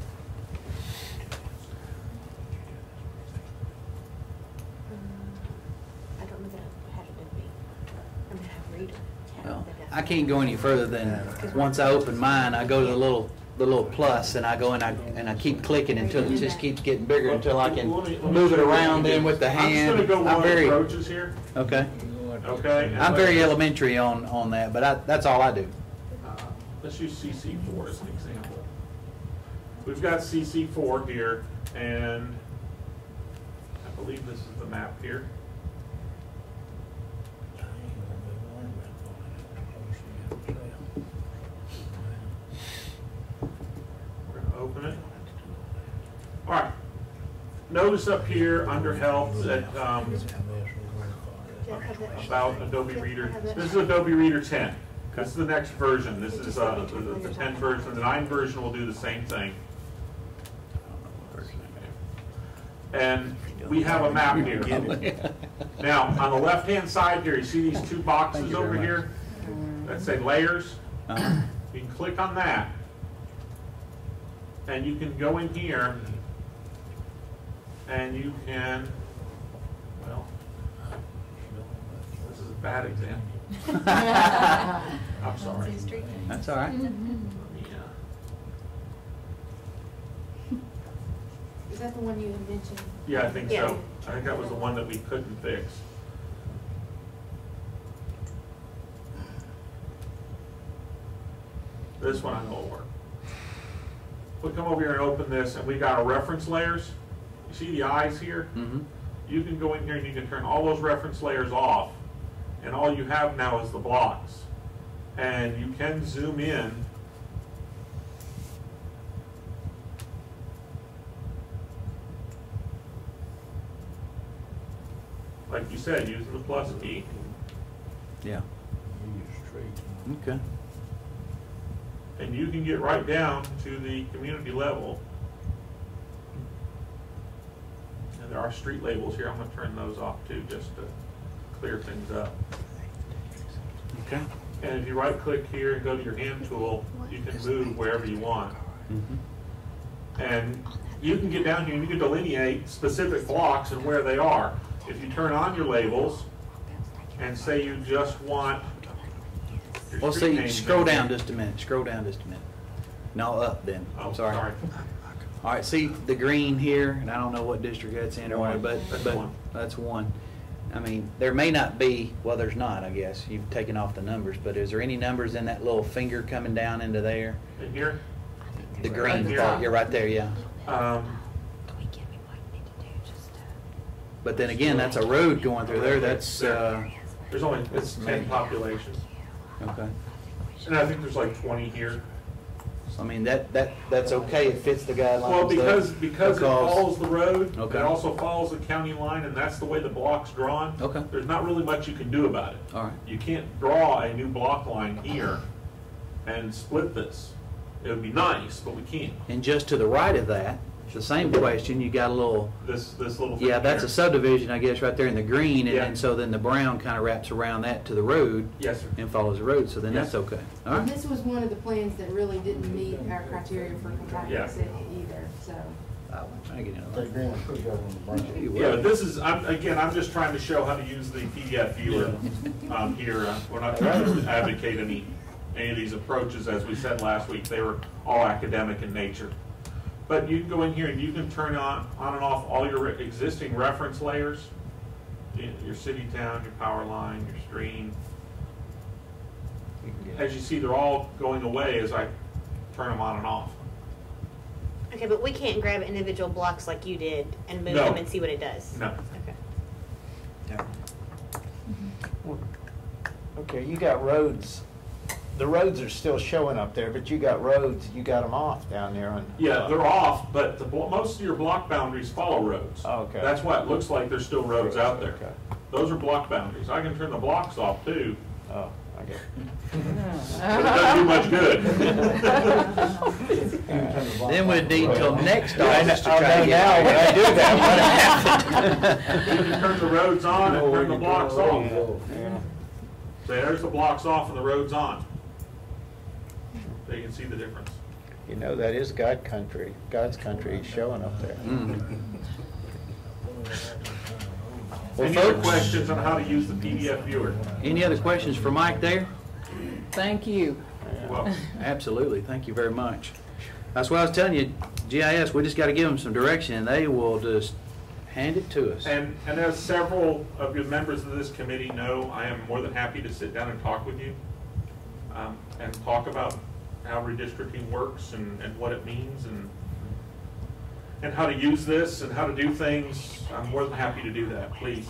I don't know that I have Adobe. I mean, I have Reader. Well, I can't go any further than, once I open mine, I go to the little plus, and I go and I keep clicking until it just keeps getting bigger until I can Let me move it show you what around you in do. with the hand. I'm just going to go one very approaches here. okay. Okay. I'm very elementary on that, but that's all I do. Let's use CC4 as an example. We've got CC4 here, and I believe this is the map here. We're going to open it. All right. Notice up here under health that about Adobe Reader. This is Adobe Reader 10. This is the next version. This is the 10 version. The 9 version will do the same thing. And we have a map here. Now, on the left-hand side here, you see these two boxes over here that say layers? You can click on that, and you can go in here, and you can, well, this is a bad example. I'm sorry. That's all right. Is that the one you had mentioned? Yeah, I think so. I think that was the one that we couldn't fix. This one I know will work. We'll come over here and open this, and we got our reference layers. You see the eyes here? Mm-hmm. You can go in here and you can turn all those reference layers off, and all you have now is the blocks. And you can zoom in. Like you said, using the plus key. Yeah. Okay. And you can get right down to the community level. And there are street labels here. I'm going to turn those off too, just to clear things up. Okay. And if you right click here and go to your hand tool, you can move wherever you want. Mm-hmm. And you can get down here and you can delineate specific blocks and where they are. If you turn on your labels and say you just want your Well, street see, names scroll in down here. just a minute. Scroll down just a minute. No, up then. Oh, I'm sorry. All right, see the green here, and I don't know what district that's in or whatever, but that's one. I mean, there may not be, well, there's not, I guess. You've taken off the numbers, but is there any numbers in that little finger coming down into there? In here? The green Right part, here. you're right there, yeah. But then again, that's a road going through there. That's there's only it's 10 population, okay. and I think there's like 20 here. So I mean that's okay. It fits the guidelines. Well, because it follows the road, Okay. it also follows the county line, and that's the way the block's drawn. Okay. There's not really much you can do about it. All right. You can't draw a new block line here and split this. It would be nice, but we can't. And just to the right of that, the same question. You got a little. This little thing Yeah, that's here. a subdivision, I guess, right there in the green, and, Yeah. and so then the brown kind of wraps around that to the road. Yes, sir. And follows the road. So then Yes. that's okay. All And right. this was one of the plans that really didn't meet our criteria for Yeah. compacting either, so. I get it. Yeah, but this is, I'm just trying to show how to use the PDF viewer here. We're not trying to advocate any of these approaches. As we said last week, they were all academic in nature. But you can go in here and you can turn on and off all your existing reference layers, your city, town, your power line, your stream. As you see, they're all going away as I turn them on and off. Okay, but we can't grab individual blocks like you did and move No. them and see what it does. No. Okay. Okay, you got roads. The roads are still showing up there, but you got roads, you got them off down there on. Yeah, they're off, but most of your block boundaries follow roads. Okay. That's why it looks like there's still roads out there. Okay. Those are block boundaries. I can turn the blocks off too, Oh, I get but it doesn't do much good. Then we'd need till next I August to know try to get now when I do that, You can turn the roads on and turn the blocks off. Yeah. So there's the blocks off and the roads on. they can see the difference. You know, that is God's country He's showing up there. Well, Any other folks, questions on how to use the PDF viewer? any other questions for Mike there? Thank you. Well, Absolutely, thank you very much. That's what I was telling you, GIS, we just got to give them some direction, and they will just hand it to us. and as several of your members of this committee know, I am more than happy to sit down and talk with you, and talk about how redistricting works and what it means and how to use this and how to do things. I'm more than happy to do that. Please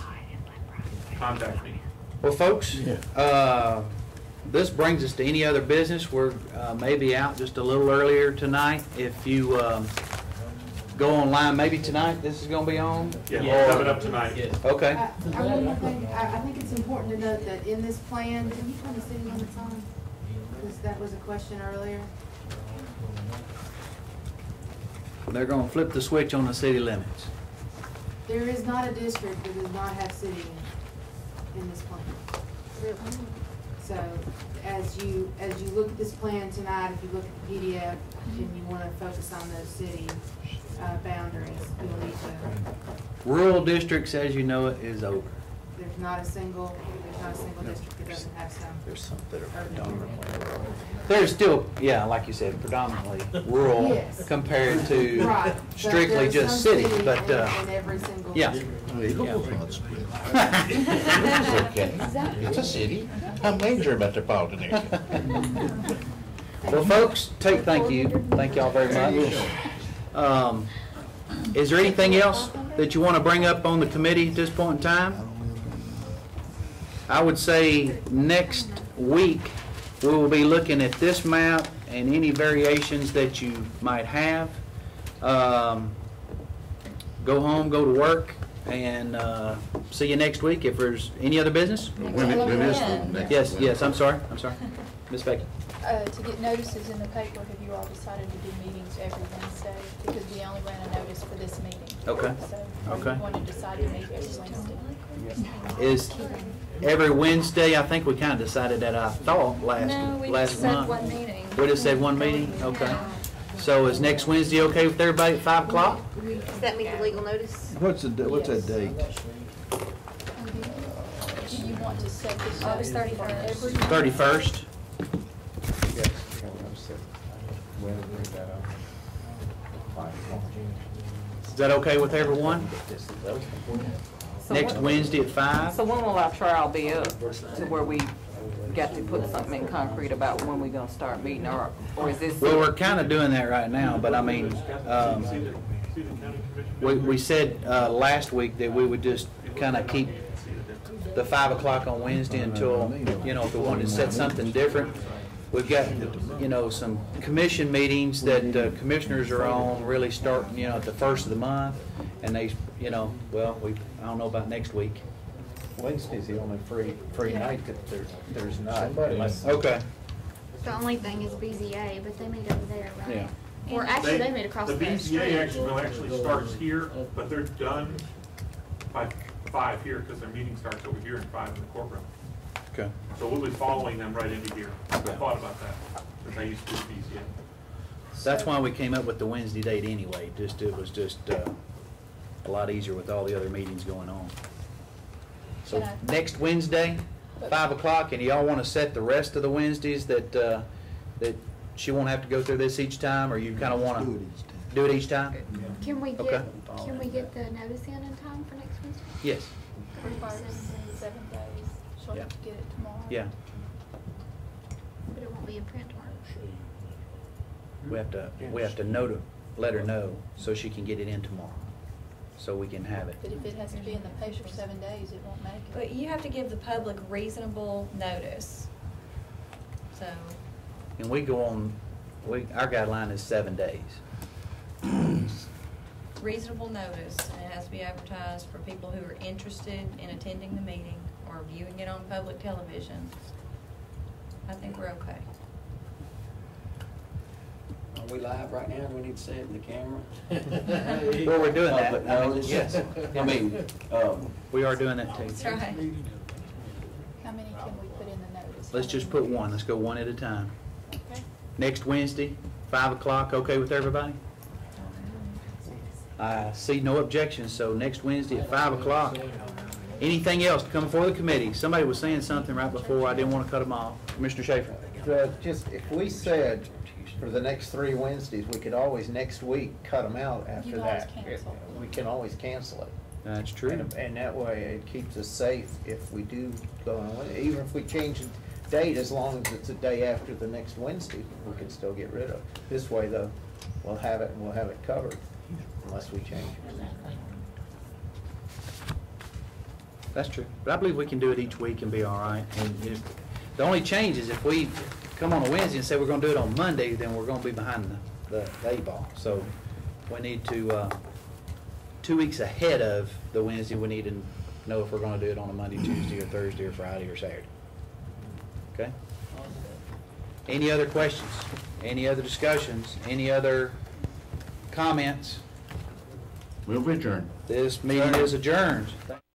contact me. Well, folks, this brings us to any other business. We're maybe out just a little earlier tonight. If you go online, maybe tonight this is going to be on? Yeah, we'll have it up tonight. Okay. I think it's important to note that in this plan, can you turn the city limits on? Because that was a question earlier. They're going to flip the switch on the city limits. There is not a district that does not have city in this plan. So as you look at this plan tonight, if you look at the PDF and you want to focus on those city boundaries, you'll need to. Rural districts, as you know it, is over. There's not a single district that doesn't have some. There's some that are predominantly rural. There's still, yeah, like you said, predominantly rural Yes. compared to Right, but strictly there's just some city, but, in every single yeah. district. It's okay. It's a city. I'm major metropolitan area. Well, folks, thank you. Thank y'all very much. Is there anything else that you want to bring up on the committee at this point in time? I would say next week, we will be looking at this map and any variations that you might have. Go home, go to work, and see you next week. If there's any other business? When is the next? Yes, I'm sorry. Miss Becky. To get notices in the paper, have you all decided to do meetings every Wednesday? Because we only ran a notice for this meeting. Okay. So Okay. we want to decide to meet every Wednesday. Is every Wednesday? I think we kind of decided that, I thought, No, we last just said month. one meeting. We just said one meeting? Okay. So is next Wednesday okay with everybody at 5 o'clock? Does that meet the legal notice? What's that date? Do you want to set this up August for 31st. every? 31st? Is that okay with everyone? So Next when- Wednesday at 5? So when will our trial be up to where we got to put something in concrete about when we're gonna start meeting, or is this? Well, we're kind of doing that right now, but I mean, we said last week that we would just kind of keep the 5 o'clock on Wednesday until, if we wanted to set something different. We've got, some commission meetings that commissioners are on, really starting, at the first of the month. And they, I don't know about next week. Wednesday's the only free night that there's not. Okay. The only thing is BZA, but they meet over there, right? Yeah. Or actually, they meet across the The street. BZA actually starts here, but they're done by 5 here because their meeting starts over here and 5 in the courtroom. Okay. So we'll be following them right into here. I thought about that, because I used to do BZA. That's why we came up with the Wednesday date anyway. It was just a lot easier with all the other meetings going on. So Can I- next Wednesday, 5 o'clock, and y'all want to set the rest of the Wednesdays that she won't have to go through this each time, or you kind of want to do it each time? Can we Okay. get the notice in time for next Wednesday? Yes. Requires 7 days. She'll have to get it tomorrow. Yeah. But it won't be in print tomorrow. We have to let her know so she can get it in tomorrow, so we can have it. But if it has to be in the paper 7 days, it won't make it. But you have to give the public reasonable notice. So, And we go on, our guideline is 7 days. reasonable notice, and it has to be advertised for people who are interested in attending the meeting or viewing it on public television. I think we're okay. Are we live right now? We need to say it in the camera? Well, we're doing that. Public notice? Yes. I mean, We are doing that too. That's right. How many can we put in the notice? Let's just put one. Let's go one at a time. Okay. Next Wednesday, 5 o'clock, okay with everybody? I see no objections, so next Wednesday at 5 o'clock. Anything else to come before the committee? Somebody was saying something right before, I didn't want to cut them off. Commissioner Schaefer? Just, if we said for the next 3 Wednesdays, we could always next week cut them out after You can always that. cancel. We can always cancel it. That's true. And that way it keeps us safe if we do go on, even if we change the date, as long as it's a day after the next Wednesday, we can still get rid of it. This way though, we'll have it covered unless we change it. That's true. But I believe we can do it each week and be all right. And the only change is if we come on a Wednesday and say we're going to do it on Monday, then we're going to be behind the eight ball. So we need to, 2 weeks ahead of the Wednesday, we need to know if we're going to do it on a Monday, Tuesday, or Thursday, or Friday, or Saturday. Okay? Any other questions? Any other discussions? Any other comments? We'll adjourn. This meeting is adjourned.